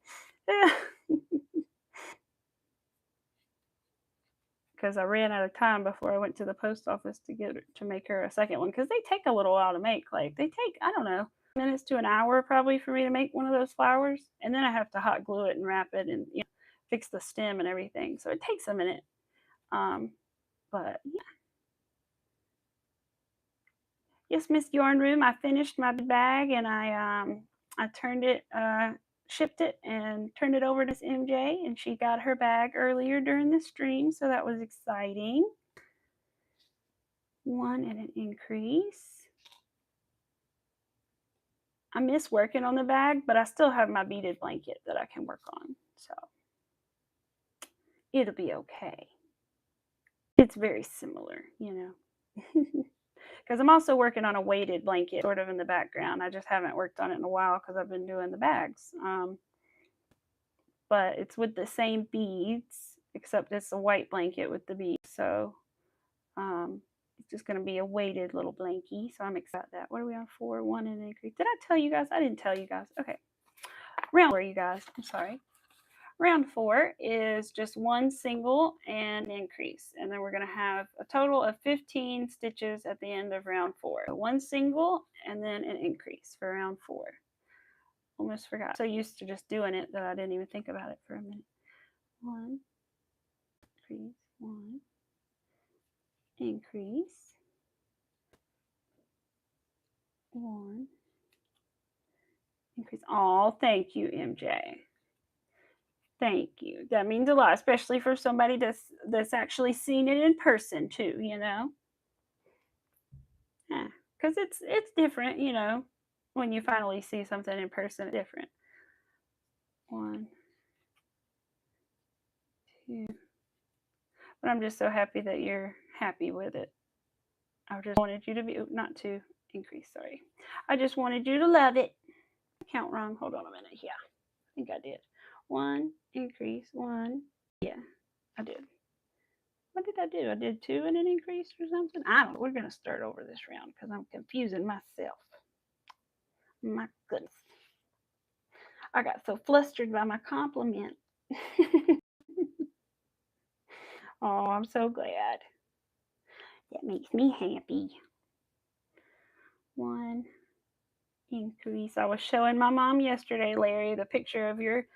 Because I ran out of time before I went to the post office to make her a second one because they take a little while to make. Like they take, I don't know, minutes to an hour probably for me to make one of those flowers, and then I have to hot glue it and wrap it and fix the stem and everything. So it takes a minute. But yeah. Yes, Miss Yarn Room. I finished my bag and I turned it, shipped it, and turned it over to Miss MJ, and she got her bag earlier during the stream, so that was exciting. 1 and an increase. I miss working on the bag, but I still have my beaded blanket that I can work on, so it'll be okay. It's very similar, you know. Because I'm also working on a weighted blanket sort of in the background. I just haven't worked on it in a while because I've been doing the bags. But it's with the same beads, except it's a white blanket with the beads. So it's just going to be a weighted little blankie. So I'm excited about that. What are we on for? 1 and an increase. Did I tell you guys? I didn't tell you guys. Okay. Round 4, you guys. I'm sorry. Round 4 is just 1 single and increase. And then we're going to have a total of 15 stitches at the end of round 4. So 1 single and then an increase for round 4. Almost forgot. So used to just doing it that I didn't even think about it for a minute. 1, increase, 1, increase, 1, increase. Oh, thank you, MJ. Thank you. That means a lot, especially for somebody that's actually seen it in person too, you know? Yeah, because it's different, you know, when you finally see something in person, it's different. 1, 2. But I'm just so happy that you're happy with it. I just wanted you to be, not to increase, sorry. I just wanted you to love it. Count wrong. Hold on a minute. Yeah, I think I did. 1, increase, 1. Yeah, I did. What did I do? I did 2 and an increase or something? I don't know. We're going to start over this round because I'm confusing myself. My goodness. I got so flustered by my compliment. Oh, I'm so glad. That makes me happy. 1, increase. I was showing my mom yesterday, Larry, the picture of your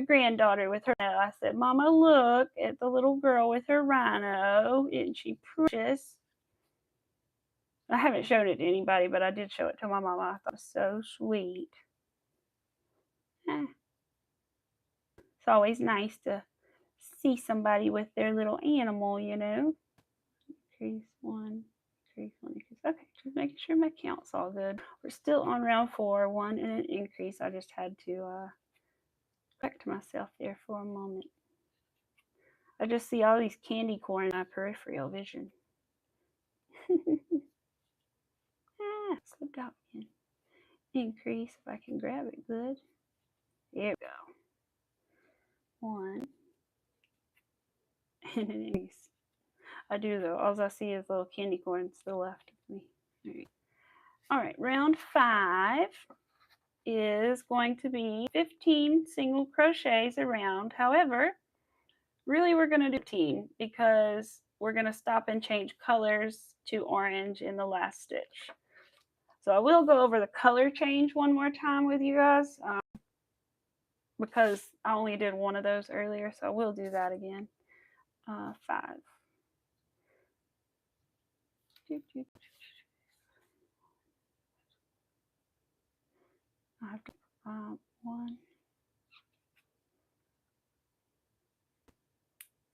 granddaughter with her. I said, Mama, look at the little girl with her rhino. Isn't she precious? I haven't shown it to anybody, but I did show it to my mama. I thought it was so sweet. It's always nice to see somebody with their little animal, you know. Increase, 1, increase, 1, increase. Okay, just making sure my count's all good. We're still on round 4, 1 and an increase. I just had to correct myself there for a moment. I just see all these candy corn in my peripheral vision. Slipped out again. Increase, if I can grab it good. There we go. 1 and an increase. I do though. All I see is little candy corns to the left of me. All right, round 5 is going to be 15 single crochets around. However, really we're going to do 15 because we're going to stop and change colors to orange in the last stitch. So I will go over the color change one more time with you guys because I only did one of those earlier, so I will do that again. 5. I have to 1.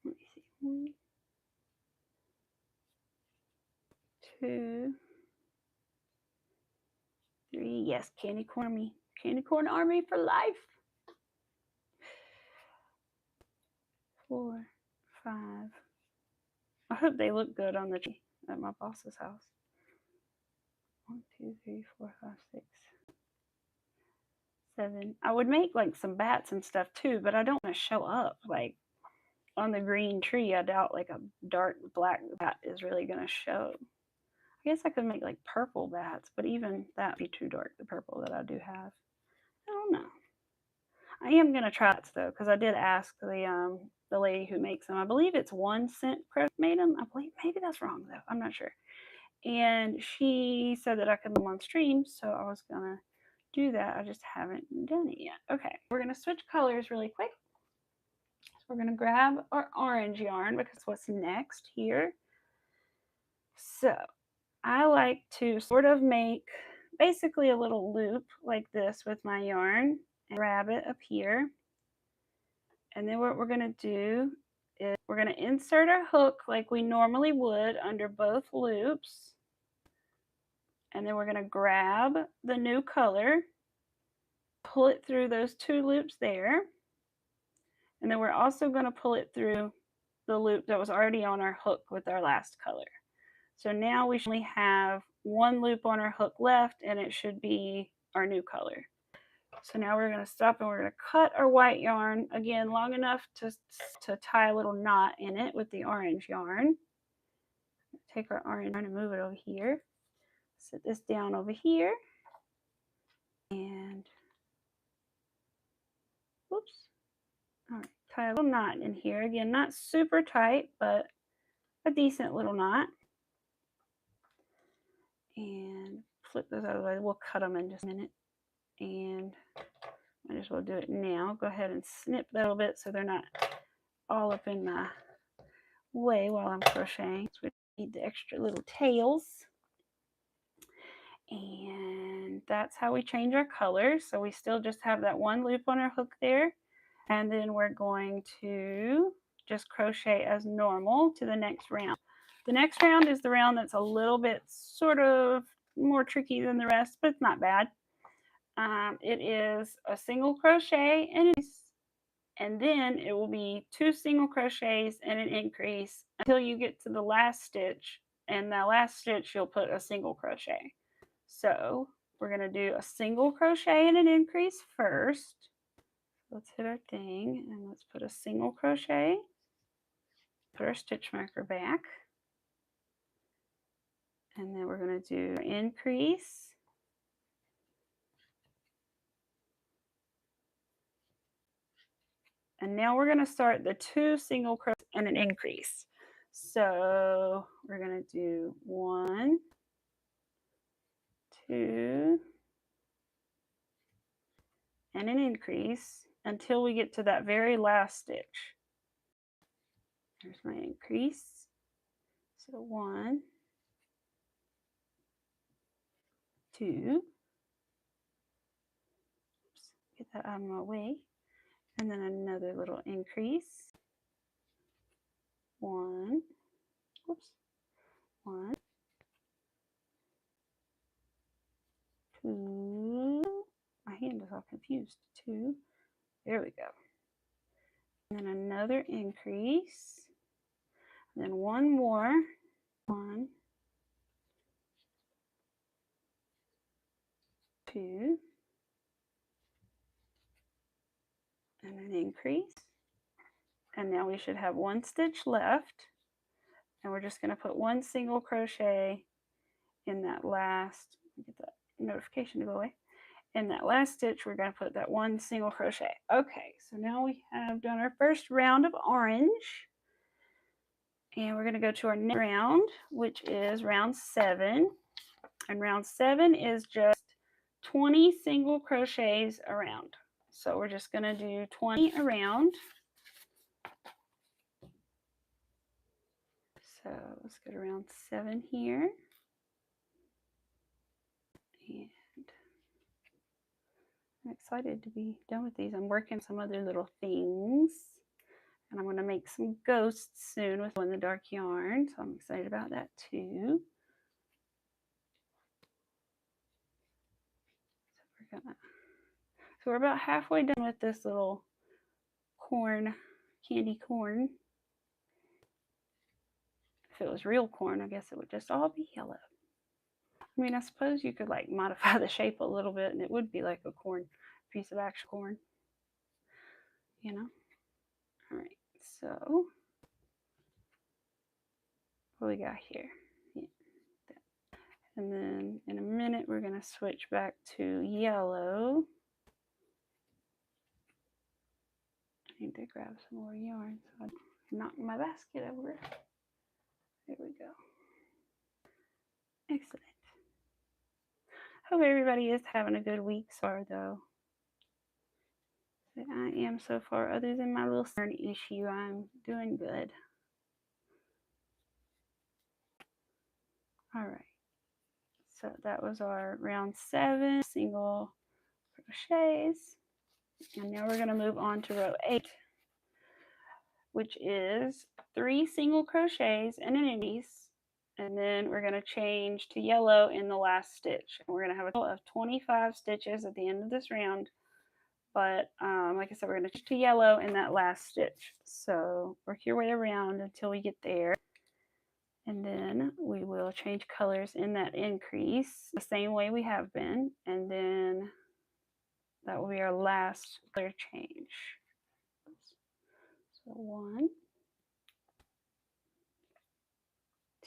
Let me see. 1, 2, 3. Yes, candy corn army. Candy corn army for life. 4, 5. I hope they look good on the tree at my boss's house. 1, 2, 3, 4, 5, 6, 7. I would make like some bats and stuff too, but I don't want to show up like on the green tree. I doubt like a dark black bat is really going to show. I guess I could make like purple bats, but even that would be too dark, the purple that I do have. I don't know. I am going to try it though, because I did ask the lady who makes them. I believe it's 1 cent Crochet made them. I believe maybe that's wrong though. I'm not sure. And she said that I could make them on stream, so I was going to do that. I just haven't done it yet. Okay, we're going to switch colors really quick. So we're going to grab our orange yarn because what's next here. So I like to sort of make basically a little loop like this with my yarn and grab it up here. And then what we're going to do is we're going to insert our hook like we normally would under both loops. And then we're going to grab the new color, pull it through those 2 loops there. And then we're also going to pull it through the loop that was already on our hook with our last color. So now we should only have one loop on our hook left, and it should be our new color. So now we're going to stop and we're going to cut our white yarn again long enough to tie a little knot in it with the orange yarn. Take our orange yarn and move it over here. Set this down over here. And whoops. All right, tie a little knot in here. Again, not super tight, but a decent little knot. And flip those out of the way. We'll cut them in just a minute. And might as well do it now. Go ahead and snip that a little bit so they're not all up in my way while I'm crocheting. So we need the extra little tails. And that's how we change our colors. So we still just have that one loop on our hook there. And then we're going to just crochet as normal to the next round. The next round is the round that's a little bit sort of more tricky than the rest, but it's not bad. It is a single crochet and then it will be 2 single crochets and an increase until you get to the last stitch, and that last stitch you'll put a single crochet. So we're going to do a single crochet and an increase first. Let's hit our thing and let's put a single crochet, put our stitch marker back, and then we're going to do an increase. And now we're going to start the 2 single crochets and an increase. So we're going to do 1, 2, and an increase until we get to that very last stitch. There's my increase. So 1, 2. Oops, get that out of my way. And then another little increase. 1, whoops, 1, 2. My hand is all confused. 2. There we go. And then another increase. And then one more. 1, 2. And an increase. And now we should have 1 stitch left. And we're just going to put 1 single crochet in that last, get that notification to go away. In that last stitch, we're going to put that 1 single crochet. Okay, so now we have done our first round of orange. And we're going to go to our next round, which is round 7. And round 7 is just 20 single crochets around. So we're just going to do 20 around. So let's go to round 7 here. And I'm excited to be done with these. I'm working some other little things. And I'm going to make some ghosts soon with the dark yarn. So I'm excited about that too. So we're about halfway done with this little corn, candy corn. If it was real corn, I guess it would just all be yellow. I mean, I suppose you could like modify the shape a little bit and it would be like a corn, piece of actual corn, you know. All right, so what we got here? Yeah. And then in a minute, we're going to switch back to yellow. I need to grab some more yarn so I don't knock my basket over. There we go. Excellent. Hope everybody is having a good week so far, though. I am so far, other than my little CERN issue, I'm doing good. All right. So that was our round 7 single crochets. And now we're going to move on to row 8, which is 3 single crochets and an increase. And then we're going to change to yellow in the last stitch. And we're going to have a total of 25 stitches at the end of this round but like I said, we're going to change to yellow in that last stitch. So work your way around until we get there. And then we will change colors in that increase the same way we have been. And then that will be our last color change. So 1,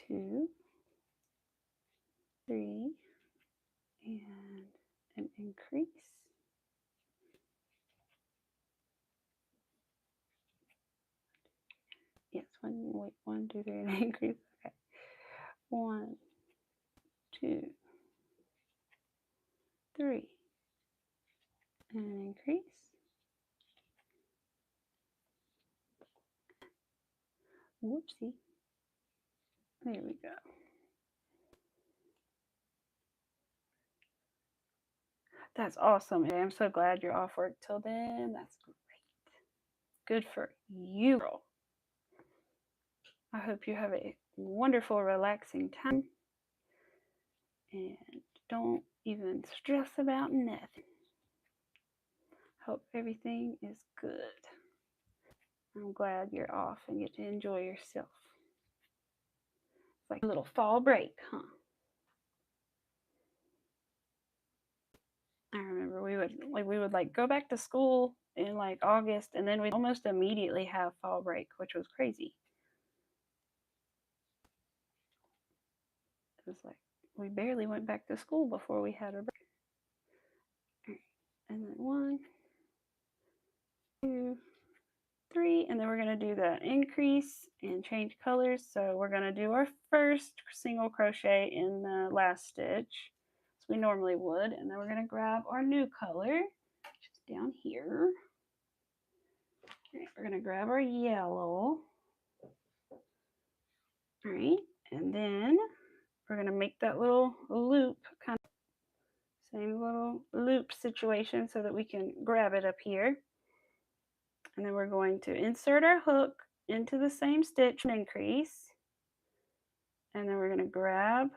2, 3, and an increase. Yes, 1, 2, 3, and increase. Okay. 1, 2, 3, and increase. Whoopsie. There we go. That's awesome. I'm so glad you're off work till then. That's great. Good for you, girl. I hope you have a wonderful, relaxing time. And don't even stress about nothing. Hope everything is good. I'm glad you're off and get to enjoy yourself. It's like a little fall break, huh? I remember we would go back to school in like August, and then we'd almost immediately have fall break, which was crazy. It was like we barely went back to school before we had a break. And then 1, 2, 3, and then we're going to do the increase and change colors. So we're going to do our first single crochet in the last stitch, as we normally would, and then we're going to grab our new color, which is down here. All right, we're going to grab our yellow. All right, and then we're going to make that little loop, kind of same little loop situation, so that we can grab it up here. And then we're going to insert our hook into the same stitch and increase. And then we're going to grab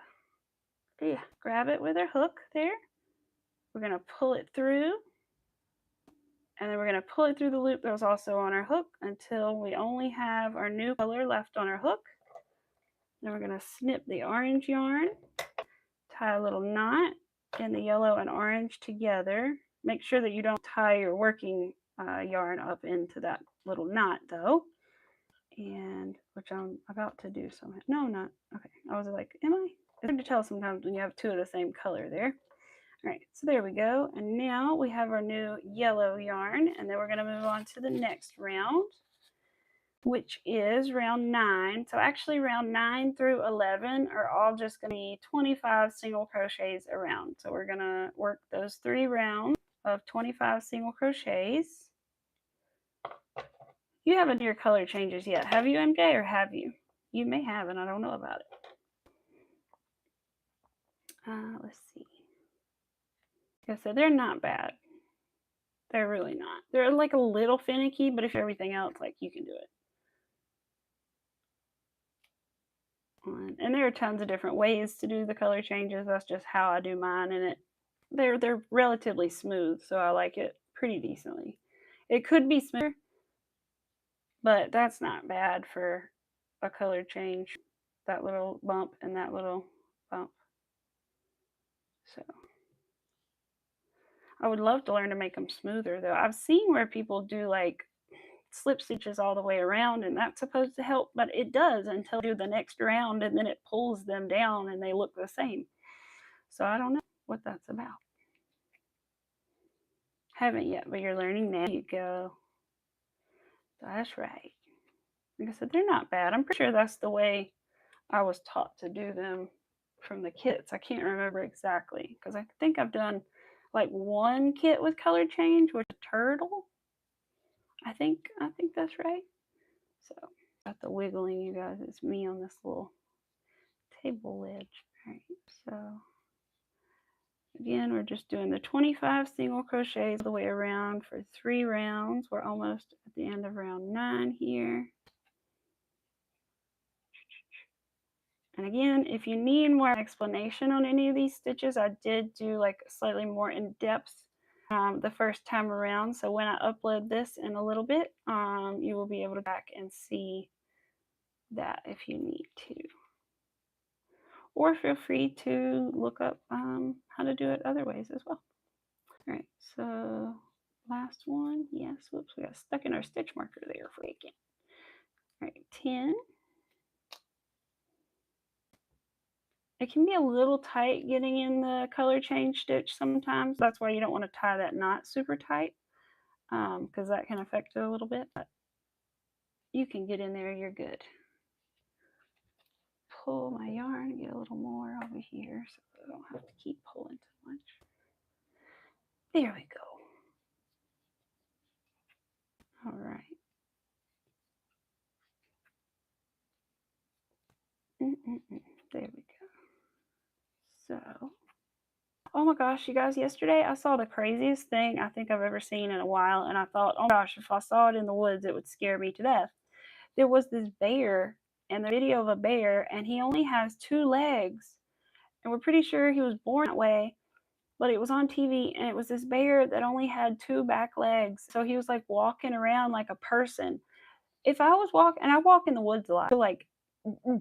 it with our hook there. We're going to pull it through. And then we're going to pull it through the loop that was also on our hook until we only have our new color left on our hook. Then we're going to snip the orange yarn, tie a little knot in the yellow and orange together. Make sure that you don't tie your working yarn up into that little knot though. And which I'm about to do somehow. No, I'm not. Okay. I was like, am I? It's hard to tell sometimes when you have 2 of the same color there. All right, so there we go. And now we have our new yellow yarn, and then we're going to move on to the next round, which is round 9. So actually round 9 through 11 are all just going to be 25 single crochets around. So we're going to work those 3 rounds of 25 single crochets. You haven't done your color changes yet, have you, MJ, or have you? You may have, and I don't know about it. Let's see. Like I said, they're not bad. They're really not. They're like a little finicky, but if everything else, like you can do it. And there are tons of different ways to do the color changes. That's just how I do mine, and they're relatively smooth, so I like it pretty decently. It could be smoother, but that's not bad for a color change. That little bump and that little bump. So I would love to learn to make them smoother though. I've seen where people do like slip stitches all the way around, and that's supposed to help, but it does until you do the next round, and then it pulls them down and they look the same. So I don't know what that's about. Haven't yet, but you're learning now. There you go. That's right. Like I said, they're not bad. I'm pretty sure that's the way I was taught to do them from the kits. I can't remember exactly because I think I've done like 1 kit with color change with a turtle. I think that's right. So got the wiggling, you guys. It's me on this little table ledge. All right, so again, we're just doing the 25 single crochets all the way around for 3 rounds. We're almost at the end of round 9 here. And again, if you need more explanation on any of these stitches, I did do like slightly more in-depth the first time around. So when I upload this in a little bit, you will be able to back and see that if you need to. Or feel free to look up how to do it other ways as well. All right, so last one. Yes, whoops, we got stuck in our stitch marker there for a second. All right, 10. It can be a little tight getting in the color change stitch sometimes. That's why you don't want to tie that knot super tight, because that can affect it a little bit. But you can get in there, you're good. Pull my yarn and get a little more over here so I don't have to keep pulling too much. There we go. All right. There we go. So, oh my gosh, you guys, yesterday I saw the craziest thing I think I've ever seen in a while, and I thought, oh my gosh, if I saw it in the woods, it would scare me to death. There was this bear, and the video of a bear, and he only has 2 legs, and we're pretty sure he was born that way, but it was on TV, and it was this bear that only had 2 back legs, so he was like walking around like a person. If I was walking, and I walk in the woods a lot, so like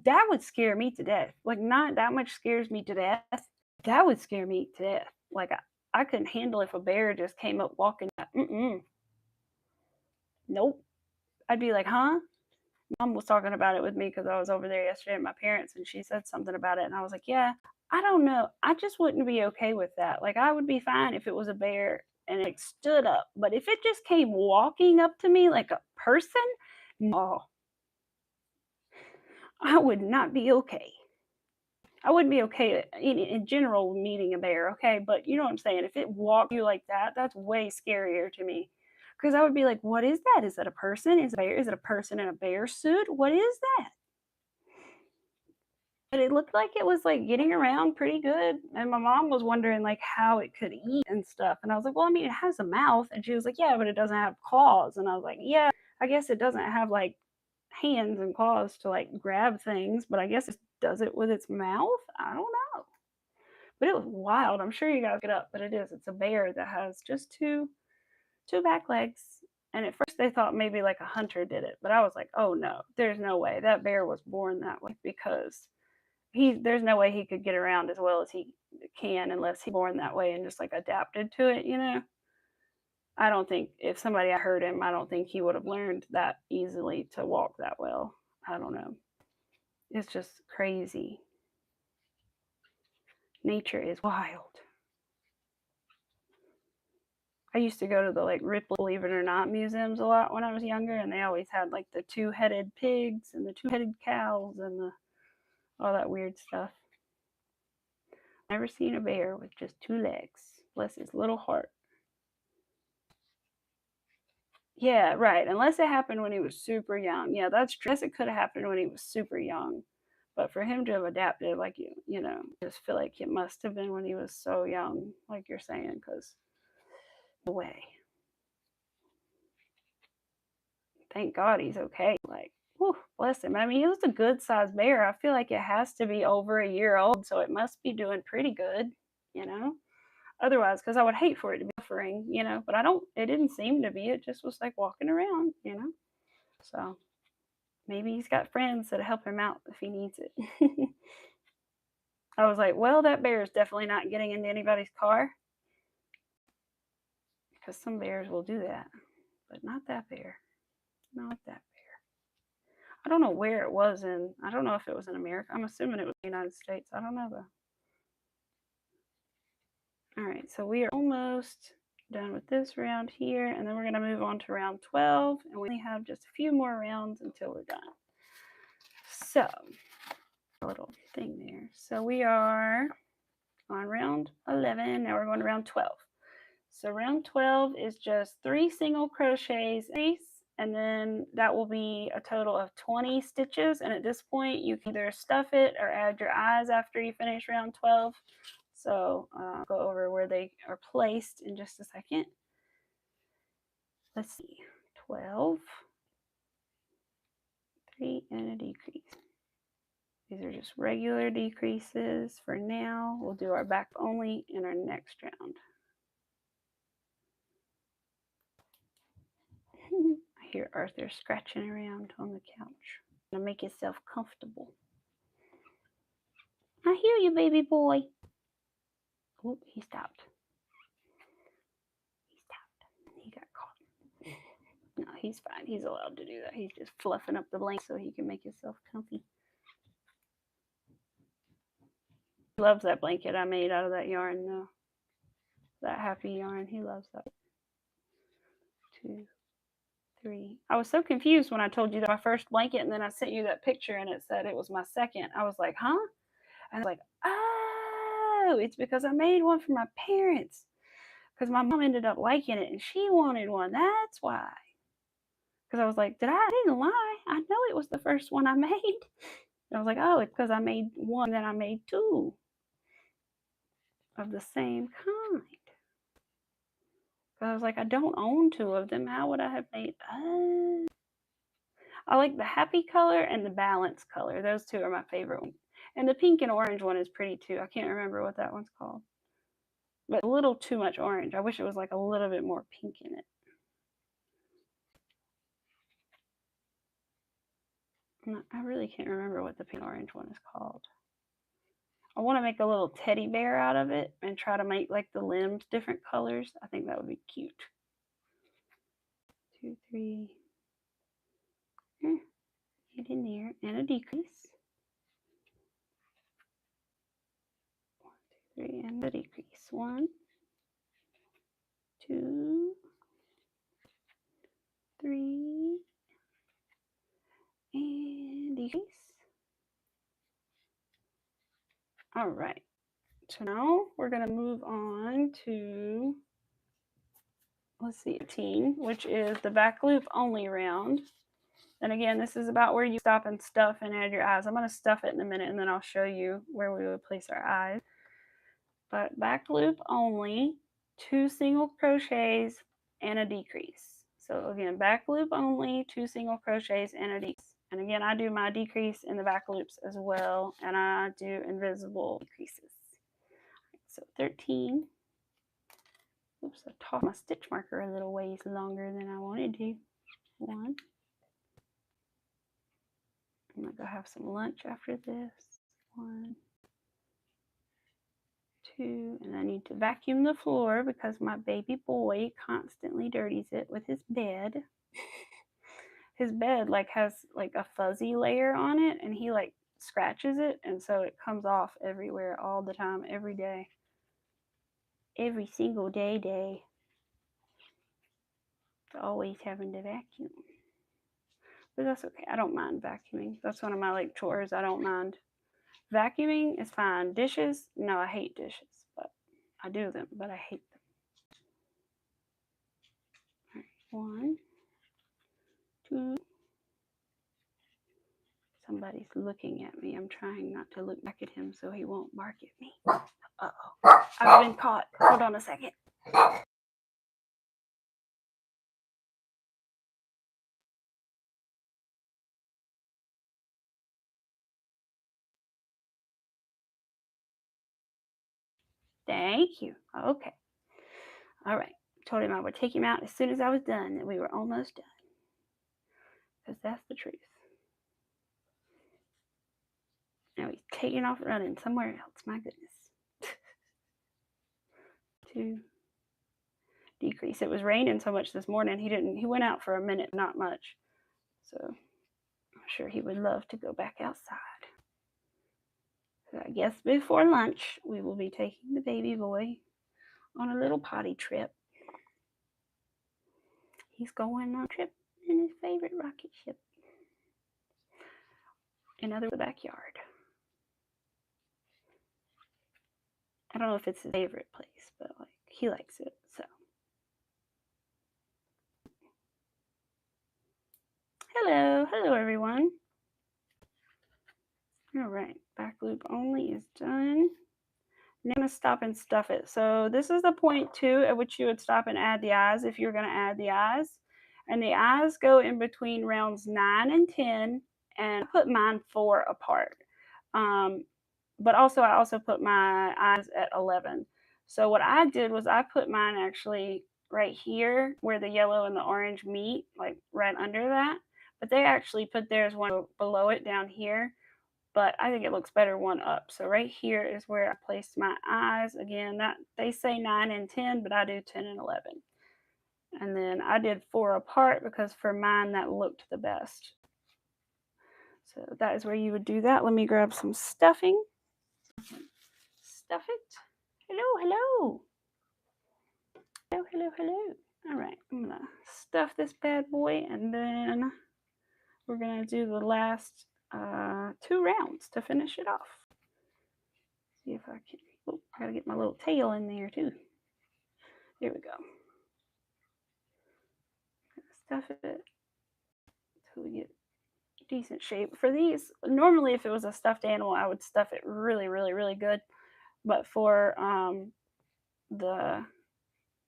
that would scare me to death. Like, not that much scares me to death. That would scare me to death. Like, I couldn't handle if a bear just came up walking. Nope. I'd be like, huh? Mom was talking about it with me because I was over there yesterday at my parents, and she said something about it, and I was like, yeah, I don't know. I just wouldn't be okay with that. Like, I would be fine if it was a bear and it stood up, but if it just came walking up to me like a person, no, I would not be okay. I wouldn't be okay in general meeting a bear, okay? But you know what I'm saying? If it walked you like that, that's way scarier to me. Because I would be like, what is that? Is it a person? Is it a person in a bear suit? What is that? But it looked like it was like getting around pretty good. And my mom was wondering like how it could eat and stuff. And I was like, well, I mean, it has a mouth. And she was like, yeah, but it doesn't have claws. And I was like, yeah, I guess it doesn't have like hands and claws to like grab things, but I guess it does it with its mouth. I don't know. But it was wild. I'm sure you guys get up, but it is. It's a bear that has just two back legs. And at first they thought maybe like a hunter did it, but I was like, oh no, there's no way. That bear was born that way because there's no way he could get around as well as he can unless he's born that way and just like adapted to it, you know? I don't think if somebody had heard him, I don't think he would have learned that easily to walk that well. I don't know. It's just crazy. Nature is wild. I used to go to the like Ripley, believe it or not, museums a lot when I was younger, and they always had like the 2-headed pigs and the 2-headed cows and all that weird stuff. Never seen a bear with just 2 legs. Bless his little heart. Yeah, right. Unless it happened when he was super young. Yeah, that's true. I guess it could have happened when he was super young. But for him to have adapted, like you know, just feel like it must have been when he was so young, like you're saying, because no way. Thank God he's okay. Like, whew, bless him. I mean, he was a good sized bear. I feel like it has to be over a year old, so it must be doing pretty good, you know? Otherwise, because I would hate for it to be suffering, you know, but it didn't seem to be. It just was like walking around, you know? So maybe he's got friends that help him out if he needs it. I was like, well, that bear is definitely not getting into anybody's car because some bears will do that, but not that bear. Not that bear. I don't know where it was in. I don't know if it was in America. I'm assuming it was the United States. I don't know though. All right, so we are almost done with this round here, and then we're going to move on to round 12, and we only have just a few more rounds until we're done. So, a little thing there. So we are on round 11. Now we're going to round 12. So round 12 is just 3 single crochets and then that will be a total of 20 stitches. And at this point, you can either stuff it or add your eyes after you finish round 12. So I'll go over where they are placed in just a second. Let's see, 12, 3, and a decrease. These are just regular decreases for now. We'll do our back only in our next round. hear Arthur scratching around on the couch. Gonna make yourself comfortable. I hear you, baby boy. Oh, he stopped. He got caught. No, he's fine. He's allowed to do that. He's just fluffing up the blanket so he can make himself comfy. He loves that blanket I made out of that yarn, though. That happy yarn. He loves that. 2, 3. I was so confused when I told you that my first blanket, and then I sent you that picture and it said it was my second. I was like, huh? And I was like, oh, it's because I made one for my parents. Because my mom ended up liking it and she wanted one. That's why. Because I was like, I didn't lie. I know it was the first one I made. And I was like, oh, it's because I made one, then I made 2 of the same kind. I was like, I don't own 2 of them. How would I have made? I like the happy color and the balanced color. Those 2 are my favorite ones. And the pink and orange one is pretty too. I can't remember what that one's called. But a little too much orange. I wish it was like a little bit more pink in it. I really can't remember what the pink and orange one is called. I want to make a little teddy bear out of it and try to make like the limbs different colors. I think that would be cute. 2, 3. Get in there and a decrease. 1, 2, 3 and a decrease. 1, 2, 3 and decrease. All right. So now we're going to move on to, let's see, 18, which is the back loop only round. And again, this is about where you stop and stuff and add your eyes. I'm going to stuff it in a minute and then I'll show you where we would place our eyes. But back loop only, 2 single crochets and a decrease. So again, back loop only, 2 single crochets and a decrease. And again, I do my decrease in the back loops as well, and I do invisible decreases. So 13. Oops, I tossed my stitch marker a little ways longer than I wanted to. 1. I'm gonna go have some lunch after this. 1, 2, and I need to vacuum the floor because my baby boy constantly dirties it with his bed. His bed like has like a fuzzy layer on it, and he like scratches it, and so it comes off everywhere all the time, every day, every single day. It's always having to vacuum, but that's okay. I don't mind vacuuming. That's one of my like chores. I don't mind. Vacuuming is fine. Dishes, no, I hate dishes, but I do them, but I hate them. All right, 1, 2. Somebody's looking at me. I'm trying not to look back at him so he won't bark at me. Uh-oh. I've been caught. Hold on a second. Thank you. Okay. All right. Told him I would take him out as soon as I was done, and we were almost done. Because that's the truth. Now he's taking off running somewhere else. My goodness. 2. Decrease. It was raining so much this morning. He went out for a minute, not much. So I'm sure he would love to go back outside. So I guess before lunch, we will be taking the baby boy on a little potty trip. He's going on a trip in his favorite rocket ship. In the backyard. I don't know if it's his favorite place, but like he likes it, so. Hello everyone. All right, back loop only is done. Now I'm gonna stop and stuff it. So this is the point 2 at which you would stop and add the eyes if you're gonna add the eyes. And the eyes go in between rounds 9 and 10, and I put mine 4 apart. But I also put my eyes at 11. So what I did was I put mine actually right here where the yellow and the orange meet, like right under that. But they actually put theirs one below it down here. But I think it looks better one up. So right here is where I placed my eyes. Again, that they say 9 and 10, but I do 10 and 11. And then I did 4 apart because for mine that looked the best. So that is where you would do that. Let me grab some stuffing. Stuff it. Hello, hello. Hello, hello, hello. All right, I'm gonna stuff this bad boy, and then we're gonna do the last 2 rounds to finish it off. See if I can. Oh, I gotta get my little tail in there too. There we go. Stuff it till we get decent shape. For these, normally if it was a stuffed animal, I would stuff it really, really, really good. But for the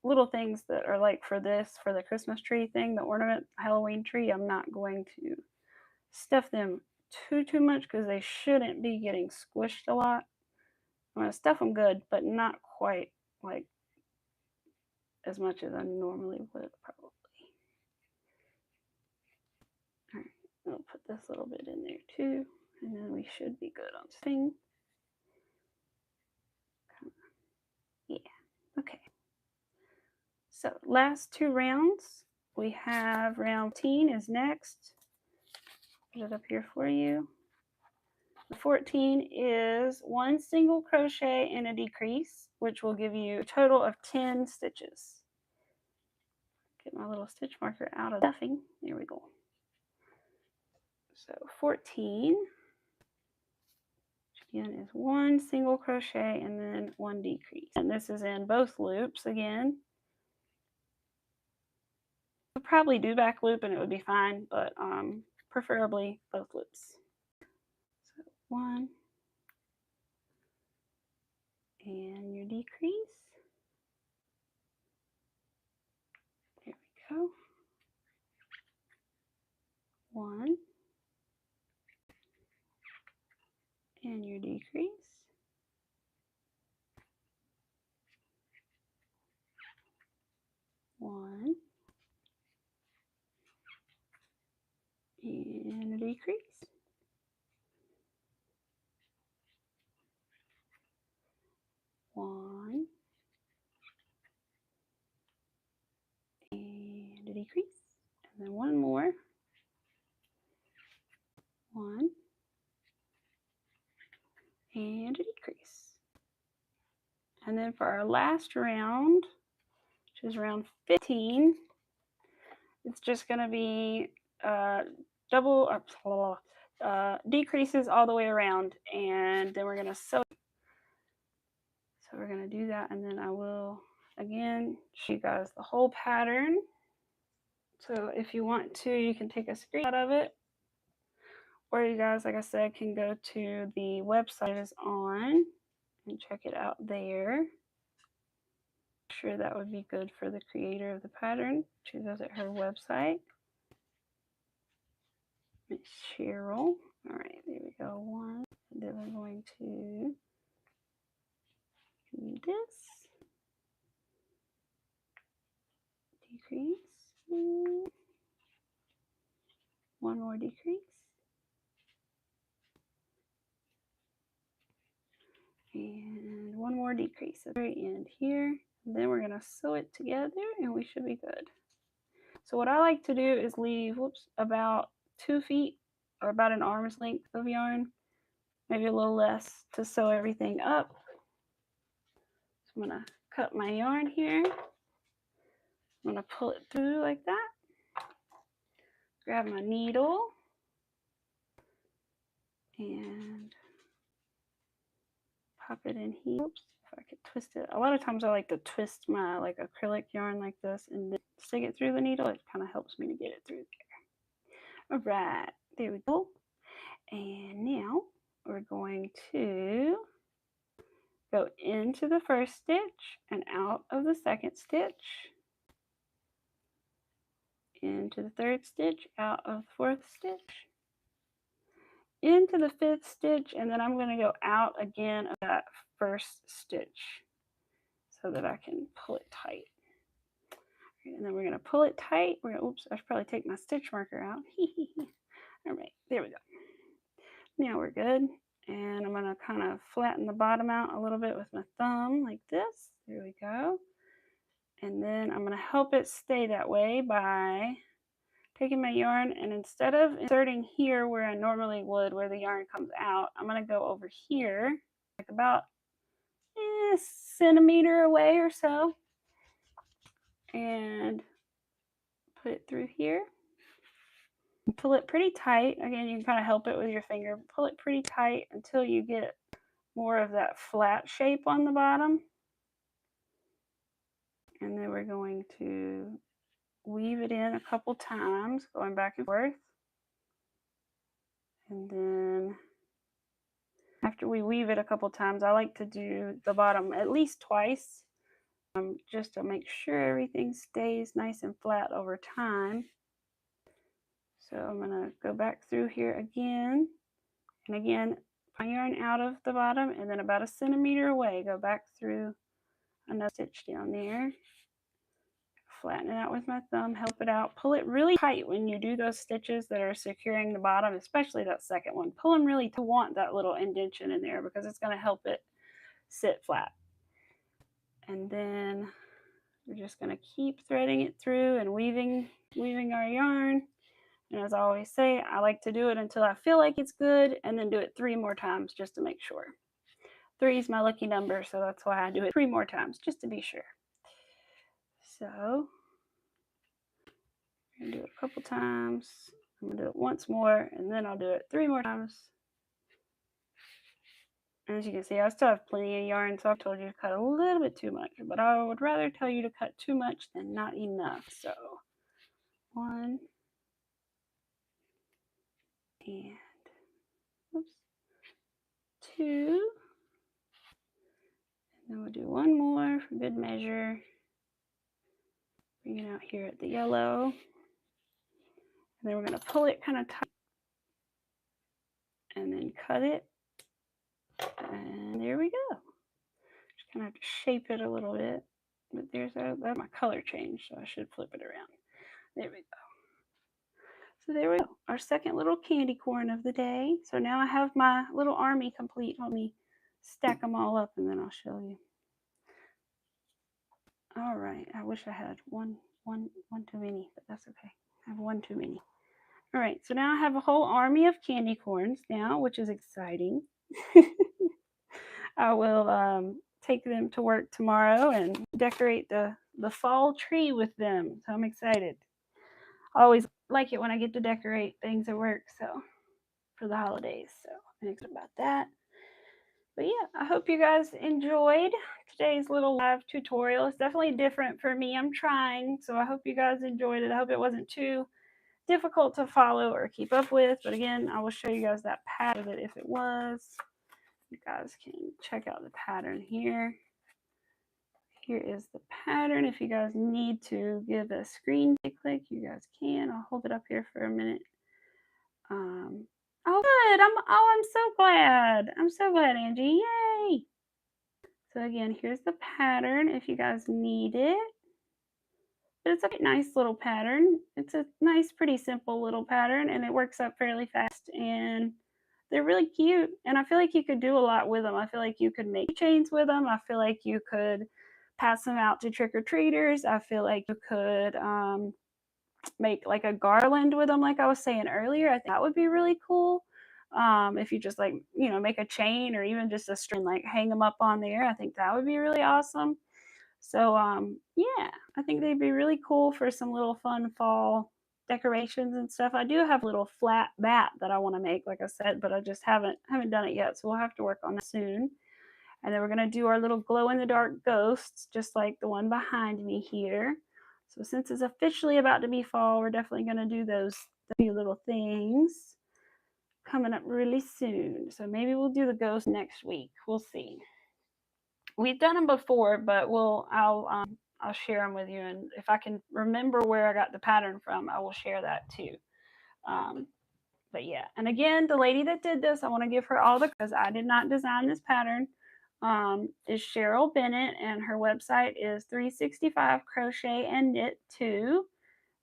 little things that are like for this, for the Christmas tree thing, the ornament Halloween tree, I'm not going to stuff them too much because they shouldn't be getting squished a lot. I'm going to stuff them good, but not quite like as much as I normally would probably. All right, I'll put this little bit in there too, and then we should be good on thing. Yeah, okay. So last 2 rounds, we have round 14 is next. Put it up here for you. 14 is 1 single crochet and a decrease, which will give you a total of 10 stitches. Get my little stitch marker out of stuffing. There we go. So 14, which again is 1 single crochet and then 1 decrease. And this is in both loops again. I'll probably do back loop and it would be fine, but preferably both loops. So 1 and your decrease. There we go. 1 and your decrease. 1 and a decrease. 1 and a decrease, and then 1 more. 1 and a decrease. And then for our last round, which is round 15, it's just going to be double decreases all the way around, and then we're going to sew. So we're going to do that, and then I will again show you guys the whole pattern. So if you want to, you can take a screenshot of it, or you guys, like I said, can go to the website is on and check it out there. I'm sure that would be good for the creator of the pattern to visit her website. Miss Cheryl. All right, there we go. 1. And then we're going to do this. Decrease. 1 more decrease. And 1 more decrease at the very end here. And then we're going to sew it together and we should be good. So what I like to do is leave about 2 feet or about an arm's length of yarn, maybe a little less, to sew everything up. So I'm going to cut my yarn here. I'm going to pull it through like that. Grab my needle and pop it in here. Oops, if I could twist it. A lot of times I like to twist my acrylic yarn like this and then stick it through the needle. It kind of helps me to get it through there. All right, there we go. And now we're going to go into the first stitch and out of the second stitch, into the third stitch, out of the fourth stitch, into the fifth stitch, and then I'm going to go out again of that first stitch so that I can pull it tight. And then we're going to pull it tight. Oops, I should probably take my stitch marker out. All right, there we go. Now we're good. And I'm going to kind of flatten the bottom out a little bit with my thumb like this. There we go. And then I'm going to help it stay that way by taking my yarn, and instead of inserting here where I normally would, where the yarn comes out, I'm going to go over here, like about a centimeter away or so, and put it through here. Pull it pretty tight. Again, you can kind of help it with your finger. Pull it pretty tight until you get more of that flat shape on the bottom. And then we're going to weave it in a couple times, going back and forth. And then after we weave it a couple times, I like to do the bottom at least twice, just to make sure everything stays nice and flat over time. So I'm going to go back through here again, and again, pull yarn out of the bottom, and then about a centimeter away, go back through another stitch down there. Flatten it out with my thumb, help it out. Pull it really tight when you do those stitches that are securing the bottom, especially that second one. Pull them really to want that little indentation in there because it's going to help it sit flat. And then we're just going to keep threading it through and weaving our yarn. And as I always say, I like to do it until I feel like it's good, and then do it 3 more times just to make sure. 3 is my lucky number, so that's why I do it 3 more times, just to be sure. So I'm going to do it a couple times. I'm going to do it once more, and then I'll do it 3 more times. And as you can see, I still have plenty of yarn, so I told you to cut a little bit too much, but I would rather tell you to cut too much than not enough. So 1 and oops, 2, and then we'll do 1 more for good measure. Bring it out here at the yellow, and then we're going to pull it kind of tight and then cut it, and there we go. Just kind of have to shape it a little bit, but there's that's my color change, so I should flip it around. There we go. So there we go, our second little candy corn of the day. So now I have my little army complete. Let me stack them all up and then I'll show you. All right, I wish I had one too many, but that's okay. I have 1 too many. All right, so now I have a whole army of candy corns now, which is exciting. I will take them to work tomorrow and decorate the fall tree with them. So I'm excited. I always like it when I get to decorate things at work, so for the holidays. So I'm excited about that. But yeah, I hope you guys enjoyed today's little live tutorial. It's definitely different for me. I'm trying, so I hope you guys enjoyed it. I hope it wasn't too difficult to follow or keep up with. But again, I will show you guys that pattern of it if it was. You guys can check out the pattern here. Here is the pattern. If you guys need to give a screen click, you guys can. I'll hold it up here for a minute. Oh, good. I'm so glad. I'm so glad, Angie. Yay! So again, here's the pattern if you guys need it. But it's a nice little pattern. It's a nice, pretty simple little pattern, and it works up fairly fast. And they're really cute. And I feel like you could do a lot with them. I feel like you could make chains with them. I feel like you could pass them out to trick-or-treaters. I feel like you could make like a garland with them, like I was saying earlier. I think that would be really cool. If you just like, you know, make a chain or even just a string, like hang them up on there. I think that would be really awesome. So yeah, I think they'd be really cool for some little fun fall decorations and stuff. I do have a little flat bat that I want to make, like I said, but I just haven't done it yet. So we'll have to work on that soon. And then we're going to do our little glow-in-the-dark ghosts, just like the one behind me here. So since it's officially about to be fall, we're definitely going to do those few little things coming up really soon. So maybe we'll do the ghost next week. We'll see. We've done them before, but I'll share them with you. And if I can remember where I got the pattern from, I will share that too. But yeah, and again, the lady that did this, I want to give her all the, because I did not design this pattern. is Cheryl Bennett, and her website is 365 Crochet and Knit 2.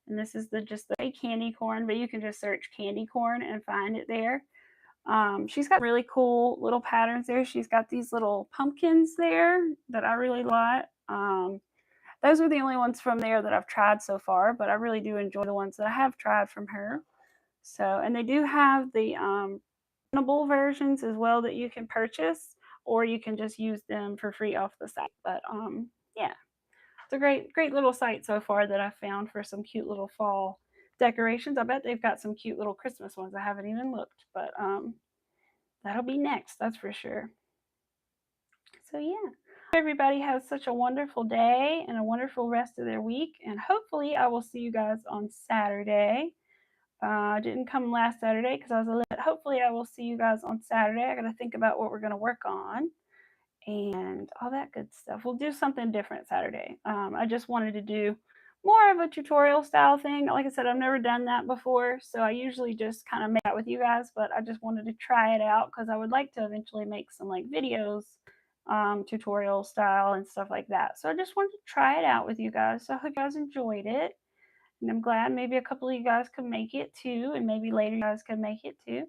And this is just the candy corn, but you can just search candy corn and find it there. She's got really cool little patterns there. She's got these little pumpkins there that I really like. Those are the only ones from there that I've tried so far, but I really do enjoy the ones that I have tried from her. So, and they do have the printable versions as well that you can purchase, or you can just use them for free off the site. But yeah, it's a great little site so far that I found for some cute little fall decorations. I bet they've got some cute little Christmas ones. I haven't even looked, but that'll be next, that's for sure. So yeah, everybody has such a wonderful day and a wonderful rest of their week, and hopefully I will see you guys on Saturday. I didn't come last Saturday because I was a little bit. Hopefully I will see you guys on Saturday. I got to think about what we're going to work on and all that good stuff. We'll do something different Saturday. I just wanted to do more of a tutorial style thing. Like I said, I've never done that before, so I usually just kind of make out with you guys, but I just wanted to try it out because I would like to eventually make some like videos, tutorial style and stuff like that. So I just wanted to try it out with you guys. So I hope you guys enjoyed it. And I'm glad maybe a couple of you guys could make it too, and maybe later you guys could make it too.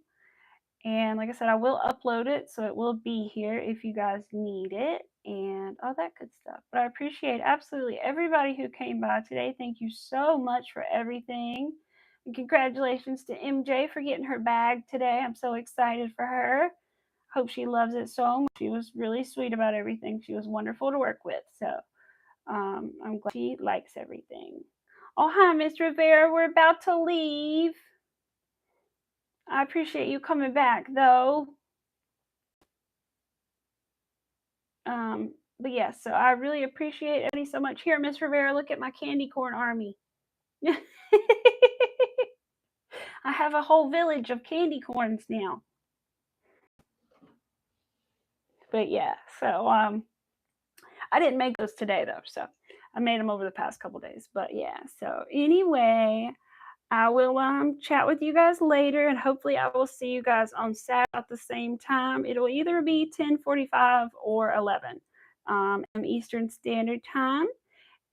And like I said, I will upload it, so it will be here if you guys need it and all that good stuff. But I appreciate absolutely everybody who came by today. Thank you so much for everything. And congratulations to MJ for getting her bag today. I'm so excited for her. Hope she loves it so much. She was really sweet about everything. She was wonderful to work with. So I'm glad she likes everything. Oh, hi, Miss Rivera. We're about to leave. I appreciate you coming back, though. But yes, so I really appreciate everybody so much. Here, Miss Rivera, look at my candy corn army. I have a whole village of candy corns now. But yeah, so I didn't make those today though, so I made them over the past couple days. But yeah, so anyway, I will chat with you guys later, and hopefully I will see you guys on Saturday at the same time. It'll either be 10:45 or 11 Eastern Standard Time.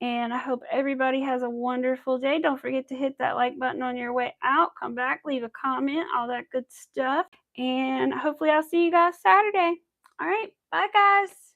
And I hope everybody has a wonderful day. Don't forget to hit that like button on your way out. Come back, leave a comment, all that good stuff. And hopefully I'll see you guys Saturday. All right, bye guys.